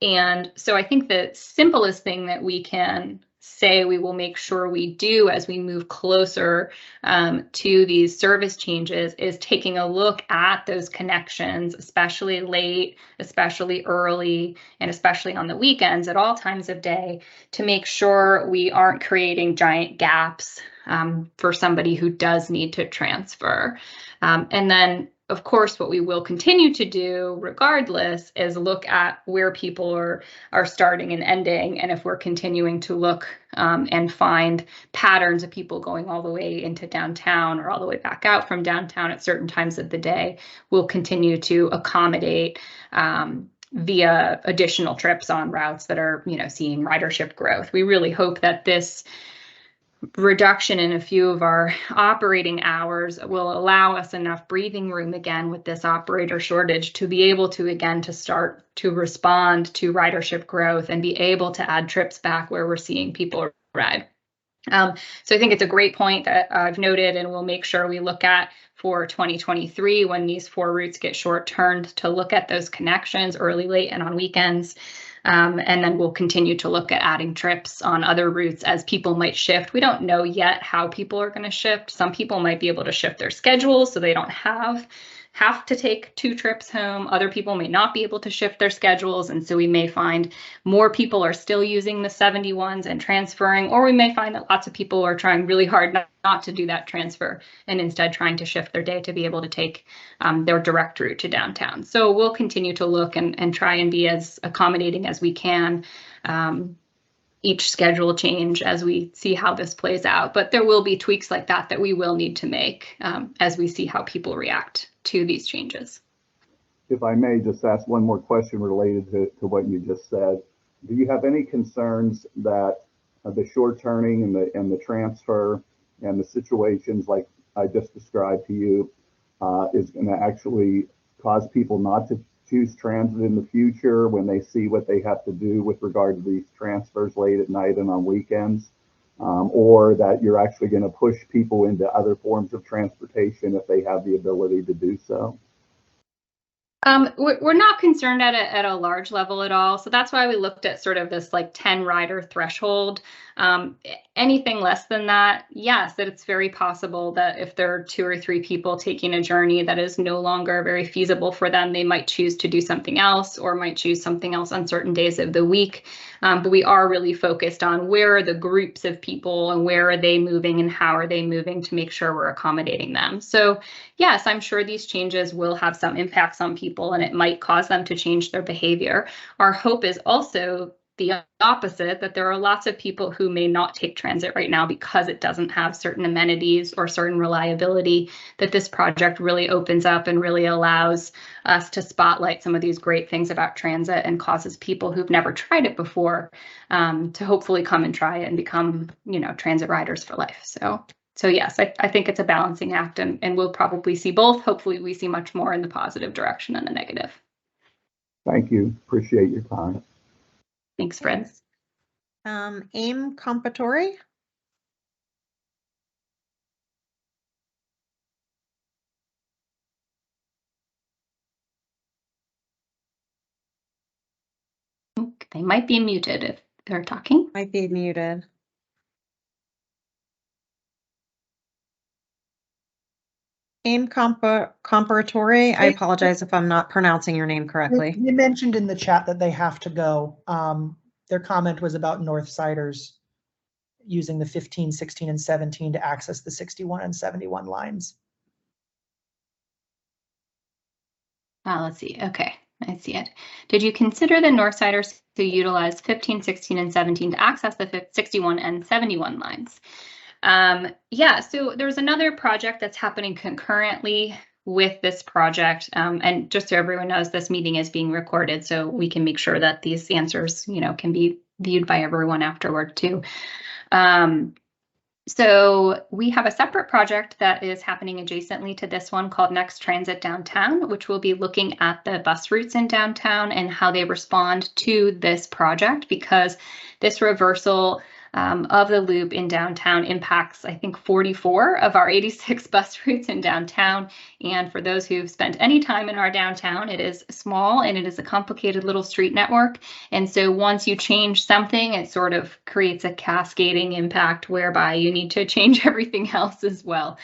And so I think the simplest thing that we can say we will make sure we do as we move closer to these service changes is taking a look at those connections, especially late, especially early, and especially on the weekends at all times of day, to make sure we aren't creating giant gaps for somebody who does need to transfer. And then, of course, what we will continue to do regardless is look at where people are starting and ending. And if we're continuing to look and find patterns of people going all the way into downtown or all the way back out from downtown at certain times of the day, we'll continue to accommodate via additional trips on routes that are, seeing ridership growth. We really hope that this reduction in a few of our operating hours will allow us enough breathing room again with this operator shortage to be able to, again, to start to respond to ridership growth and be able to add trips back where we're seeing people ride. So I think it's a great point that I've noted, and we'll make sure we look at for 2023 when these 4 routes get short turned to look at those connections early, late, and on weekends. And then we'll continue to look at adding trips on other routes as people might shift. We don't know yet how people are going to shift. Some people might be able to shift their schedules so they don't have to take 2 trips home. Other people may not be able to shift their schedules. And so we may find more people are still using the 71s and transferring, or we may find that lots of people are trying really hard not to do that transfer and instead trying to shift their day to be able to take their direct route to downtown. So we'll continue to look and try and be as accommodating as we can each schedule change as we see how this plays out. But there will be tweaks like that we will need to make as we see how people react to these changes. If I may just ask one more question related to what you just said. Do you have any concerns that the short turning and the transfer and the situations like I just described to you is going to actually cause people not to choose transit in the future when they see what they have to do with regard to these transfers late at night and on weekends, or that you're actually going to push people into other forms of transportation if they have the ability to do so? We're not concerned at a large level at all. So that's why we looked at sort of this like 10 rider threshold. Anything less than that, yes, that it's very possible that if there are 2 or 3 people taking a journey that is no longer very feasible for them, they might choose to do something else or might choose something else on certain days of the week. but we are really focused on where are the groups of people and where are they moving and how are they moving to make sure we're accommodating them. So yes, I'm sure these changes will have some impacts on people and it might cause them to change their behavior. Our hope is also the opposite, that there are lots of people who may not take transit right now because it doesn't have certain amenities or certain reliability, that this project really opens up and really allows us to spotlight some of these great things about transit and causes people who've never tried it before to hopefully come and try it and become, you know, transit riders for life. So yes, I think it's a balancing act, and we'll probably see both. Hopefully we see much more in the positive direction than the negative. Thank you. Appreciate your time. Thanks, Fred. Aim Compatore. They might be muted if they're talking. Might be muted. Aim Compatore. I apologize if I'm not pronouncing your name correctly. They mentioned in the chat that they have to go. Their comment was about Northsiders using the 15, 16, and 17 to access the 61 and 71 lines. Let's see. Okay, I see it. Did you consider the Northsiders who utilize 15, 16, and 17 to access the 61 and 71 lines? Yeah, so there's another project that's happening concurrently with this project. And just so everyone knows, this meeting is being recorded, so we can make sure that these answers, you know, can be viewed by everyone afterward too. So we have a separate project that is happening adjacently to this one called Next Transit Downtown, which will be looking at the bus routes in downtown and how they respond to this project, because this reversal of the loop in downtown impacts, I think, 44 of our 86 bus routes in downtown. And for those who've spent any time in our downtown, it is small and it is a complicated little street network. And so once you change something, it sort of creates a cascading impact whereby you need to change everything else as well.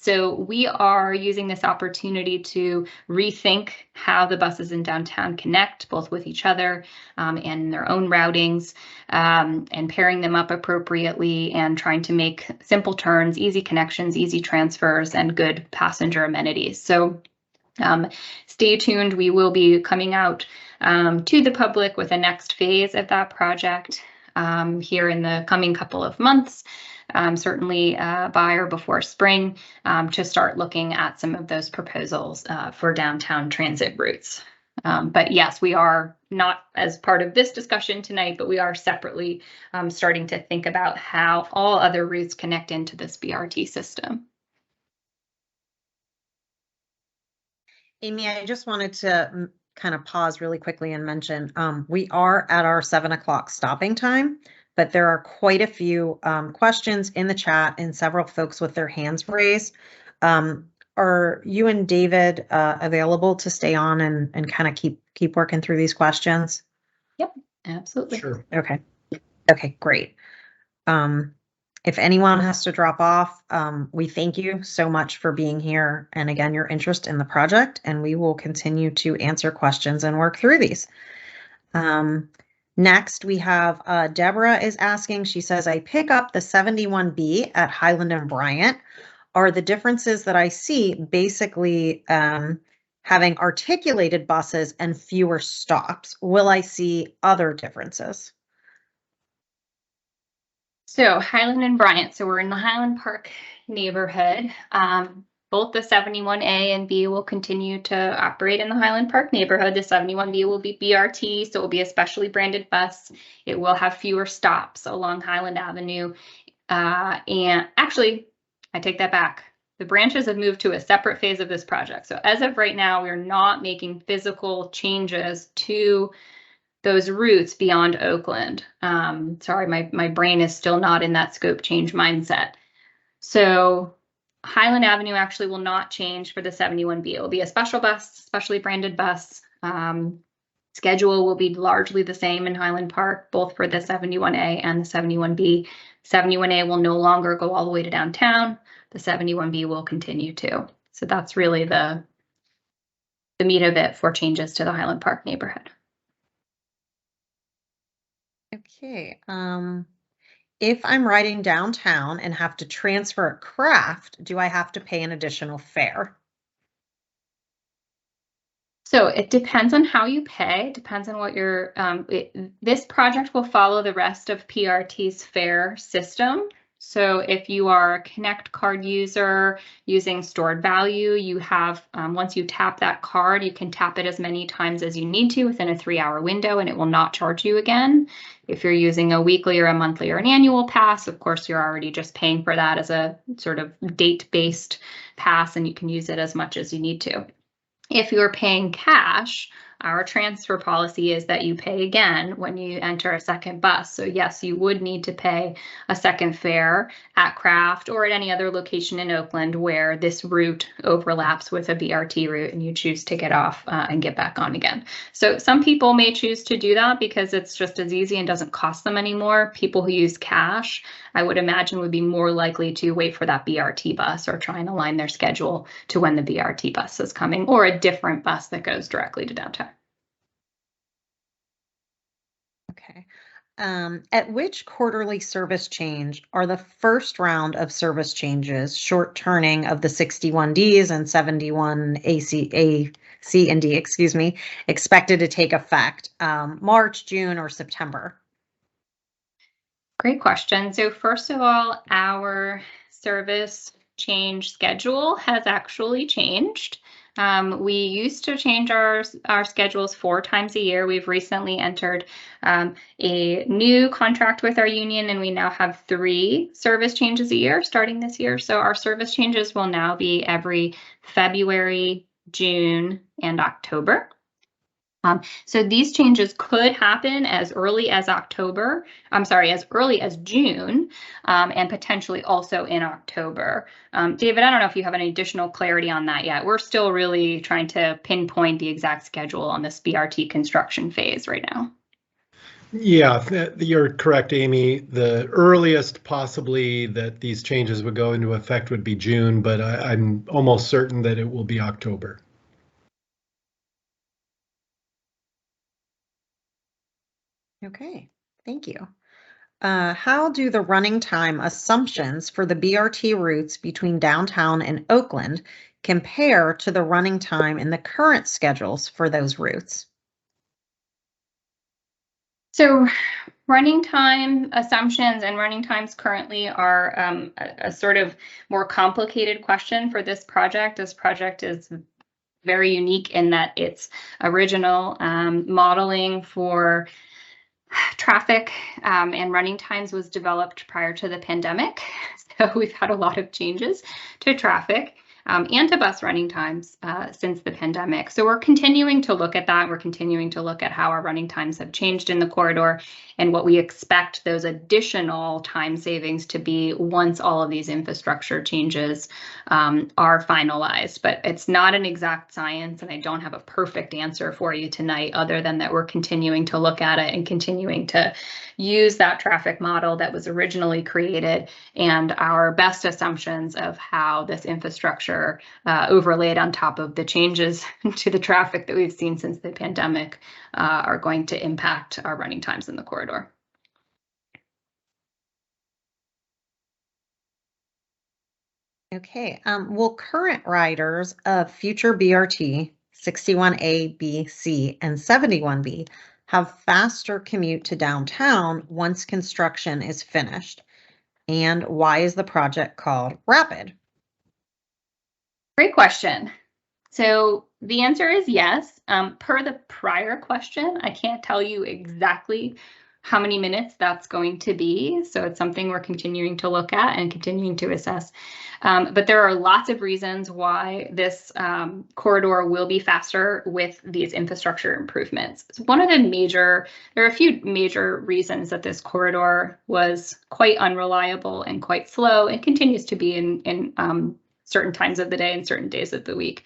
So we are using this opportunity to rethink how the buses in downtown connect, both with each other and their own routings, and pairing them up appropriately and trying to make simple turns, easy connections, easy transfers, and good passenger amenities. So stay tuned. We will be coming out to the public with a next phase of that project here in the coming couple of months. Certainly by or before spring, to start looking at some of those proposals for downtown transit routes. But yes, we are not as part of this discussion tonight, but we are separately starting to think about how all other routes connect into this BRT system. Amy, I just wanted to kind of pause really quickly and mention we are at our 7 o'clock stopping time, but there are quite a few questions in the chat and several folks with their hands raised. Are you and David available to stay on and kind of keep working through these questions? Yep, absolutely. Sure. Okay. Okay, great. If anyone has to drop off, we thank you so much for being here and again, your interest in the project, and we will continue to answer questions and work through these. Next, we have Deborah is asking, she says, I pick up the 71B at Highland and Bryant. Are the differences that I see basically having articulated buses and fewer stops? Will I see other differences? So Highland and Bryant, so we're in the Highland Park neighborhood. Both the 71A and B will continue to operate in the Highland Park neighborhood. The 71B will be BRT, so it will be a specially branded bus. It will have fewer stops along Highland Avenue. And actually, I take that back. The branches have moved to a separate phase of this project. So as of right now, we're not making physical changes to those routes beyond Oakland. Sorry, my brain is still not in that scope change mindset. So Highland Avenue actually will not change for the 71B. It will be a special bus, specially branded bus. Schedule will be largely the same in Highland Park, both for the 71A and the 71B. 71A will no longer go all the way to downtown. The 71B will continue to. So that's really the meat of it for changes to the Highland Park neighborhood. Okay. If I'm riding downtown and have to transfer at Craft, do I have to pay an additional fare? So it depends on how you pay, it depends on what your, this project will follow the rest of PRT's fare system. So if you are a Connect card user using stored value, you have, once you tap that card, you can tap it as many times as you need to within a 3-hour window and it will not charge you again. If you're using a weekly or a monthly or an annual pass, of course, you're already just paying for that as a sort of date-based pass and you can use it as much as you need to. If you're paying cash, our transfer policy is that you pay again when you enter a second bus. So yes, you would need to pay a second fare at Craft or at any other location in Oakland where this route overlaps with a BRT route and you choose to get off and get back on again. So some people may choose to do that because it's just as easy and doesn't cost them anymore. People who use cash, I would imagine, would be more likely to wait for that BRT bus or try and align their schedule to when the BRT bus is coming or a different bus that goes directly to downtown. Okay. At which quarterly service change are the first round of service changes, short turning of the 61Ds and 71 C and D, excuse me, expected to take effect? March, June, or September? Great question. So first of all, our service change schedule has actually changed. We used to change our schedules 4 times a year. We've recently entered a new contract with our union, and we now have 3 service changes a year starting this year. So our service changes will now be every February, June, and October. So these changes could happen as early as as early as June, and potentially also in October. David, I don't know if you have any additional clarity on that yet. We're still really trying to pinpoint the exact schedule on this BRT construction phase right now. Yeah, you're correct, Amy. The earliest possibly that these changes would go into effect would be June, but I'm almost certain that it will be October. Okay, thank you. How do the running time assumptions for the BRT routes between downtown and Oakland compare to the running time in the current schedules for those routes? So running time assumptions and running times currently are a sort of more complicated question for this project. This project is very unique in that its original modeling for traffic and running times was developed prior to the pandemic. So we've had a lot of changes to traffic and to bus running times since the pandemic. So we're continuing to look at that. We're continuing to look at how our running times have changed in the corridor and what we expect those additional time savings to be once all of these infrastructure changes are finalized. But it's not an exact science, and I don't have a perfect answer for you tonight other than that we're continuing to look at it and continuing to use that traffic model that was originally created and our best assumptions of how this infrastructure overlaid on top of the changes to the traffic that we've seen since the pandemic are going to impact our running times in the corridor. Okay, will current riders of future BRT 61A, B, C, and 71B have faster commute to downtown once construction is finished? And why is the project called Rapid? Great question. So the answer is yes. Per the prior question, I can't tell you exactly how many minutes that's going to be. So it's something we're continuing to look at and continuing to assess. But there are lots of reasons why this corridor will be faster with these infrastructure improvements. So there are a few major reasons that this corridor was quite unreliable and quite slow and continues to be in certain times of the day and certain days of the week.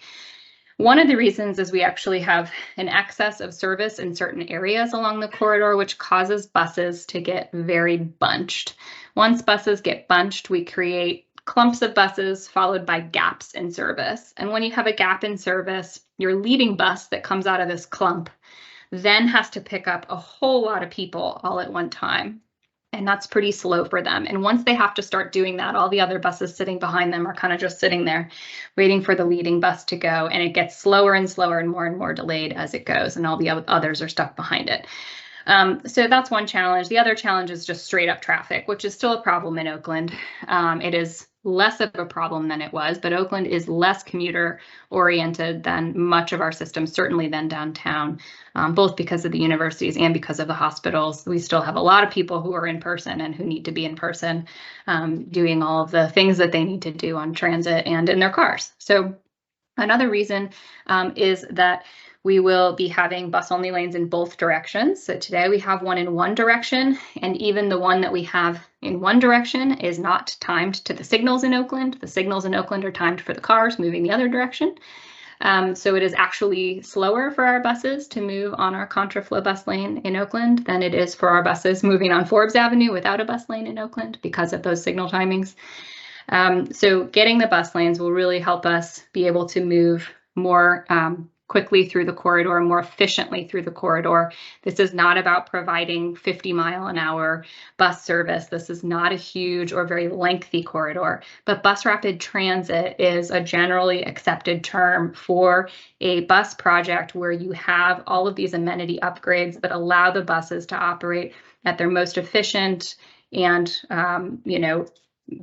One of the reasons is we actually have an excess of service in certain areas along the corridor, which causes buses to get very bunched. Once buses get bunched, we create clumps of buses followed by gaps in service. And when you have a gap in service, your leading bus that comes out of this clump then has to pick up a whole lot of people all at one time. And that's pretty slow for them. And once they have to start doing that, all the other buses sitting behind them are kind of just sitting there waiting for the leading bus to go. And it gets slower and slower and more delayed as it goes. And all the others are stuck behind it. So that's one challenge. The other challenge is just straight up traffic, which is still a problem in Oakland. It is less of a problem than it was, but Oakland is less commuter oriented than much of our system, certainly than downtown, both because of the universities and because of the hospitals. We still have a lot of people who are in person and who need to be in person, doing all of the things that they need to do on transit and in their cars. So another reason is that we will be having bus-only lanes in both directions. So today we have one in one direction, and even the one that we have in one direction is not timed to the signals in Oakland. The signals in Oakland are timed for the cars moving the other direction. So it is actually slower for our buses to move on our contraflow bus lane in Oakland than it is for our buses moving on Forbes Avenue without a bus lane in Oakland because of those signal timings. So getting the bus lanes will really help us be able to move more quickly through the corridor, more efficiently through the corridor. This is not about providing 50-mile-an-hour bus service. This is not a huge or very lengthy corridor, but bus rapid transit is a generally accepted term for a bus project where you have all of these amenity upgrades that allow the buses to operate at their most efficient and,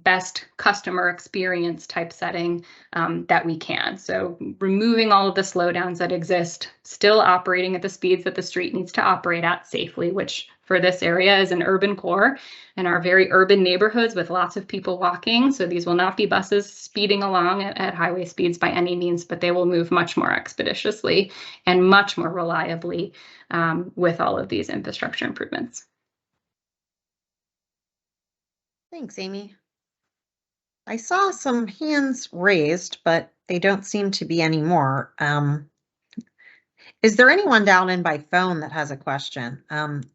best customer experience type setting that we can. So removing all of the slowdowns that exist, still operating at the speeds that the street needs to operate at safely, which for this area is an urban core and are very urban neighborhoods with lots of people walking. So these will not be buses speeding along at highway speeds by any means, but they will move much more expeditiously and much more reliably with all of these infrastructure improvements. Thanks, Amy. I saw some hands raised, but they don't seem to be any more. Is there anyone down in by phone that has a question?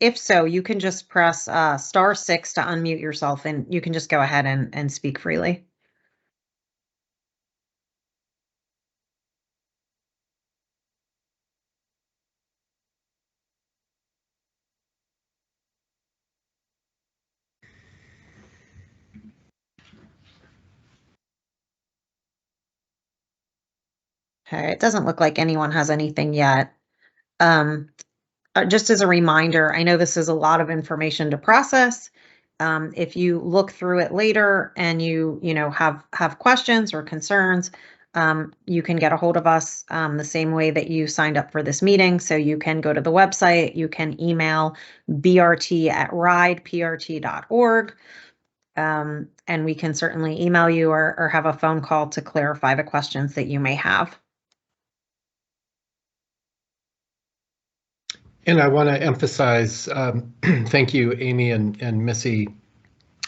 If so, you can just press *6 to unmute yourself, and you can just go ahead and speak freely. Okay, it doesn't look like anyone has anything yet. Just as a reminder, I know this is a lot of information to process. If you look through it later and you have questions or concerns, you can get a hold of us the same way that you signed up for this meeting. So you can go to the website, you can email brt@rideprt.org. And we can certainly email you or have a phone call to clarify the questions that you may have. And I want to emphasize, thank you, Amy and Missy,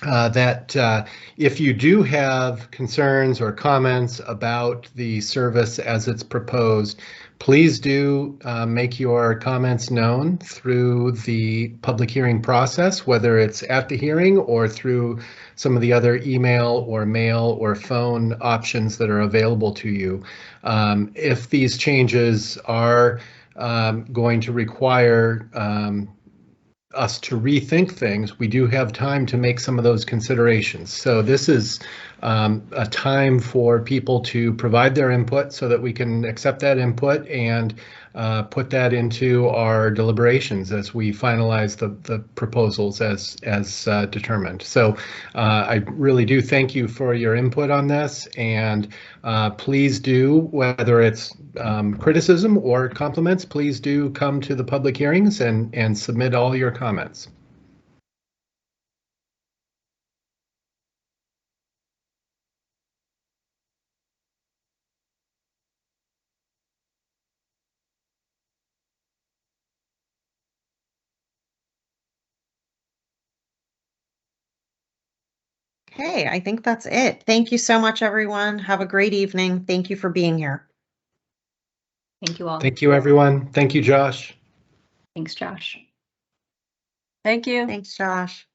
that if you do have concerns or comments about the service as it's proposed, please do make your comments known through the public hearing process, whether it's at the hearing or through some of the other email or mail or phone options that are available to you. If these changes are going to require us to rethink things, we do have time to make some of those considerations. So this is a time for people to provide their input so that we can accept that input and put that into our deliberations as we finalize the proposals as determined. So I really do thank you for your input on this, and please do, whether it's criticism or compliments, please do come to the public hearings and submit all your comments. Okay, I think that's it. Thank you so much, everyone. Have a great evening. Thank you for being here. Thank you all. Thank you, everyone. Thank you, Josh. Thanks, Josh. Thank you. Thanks, Josh.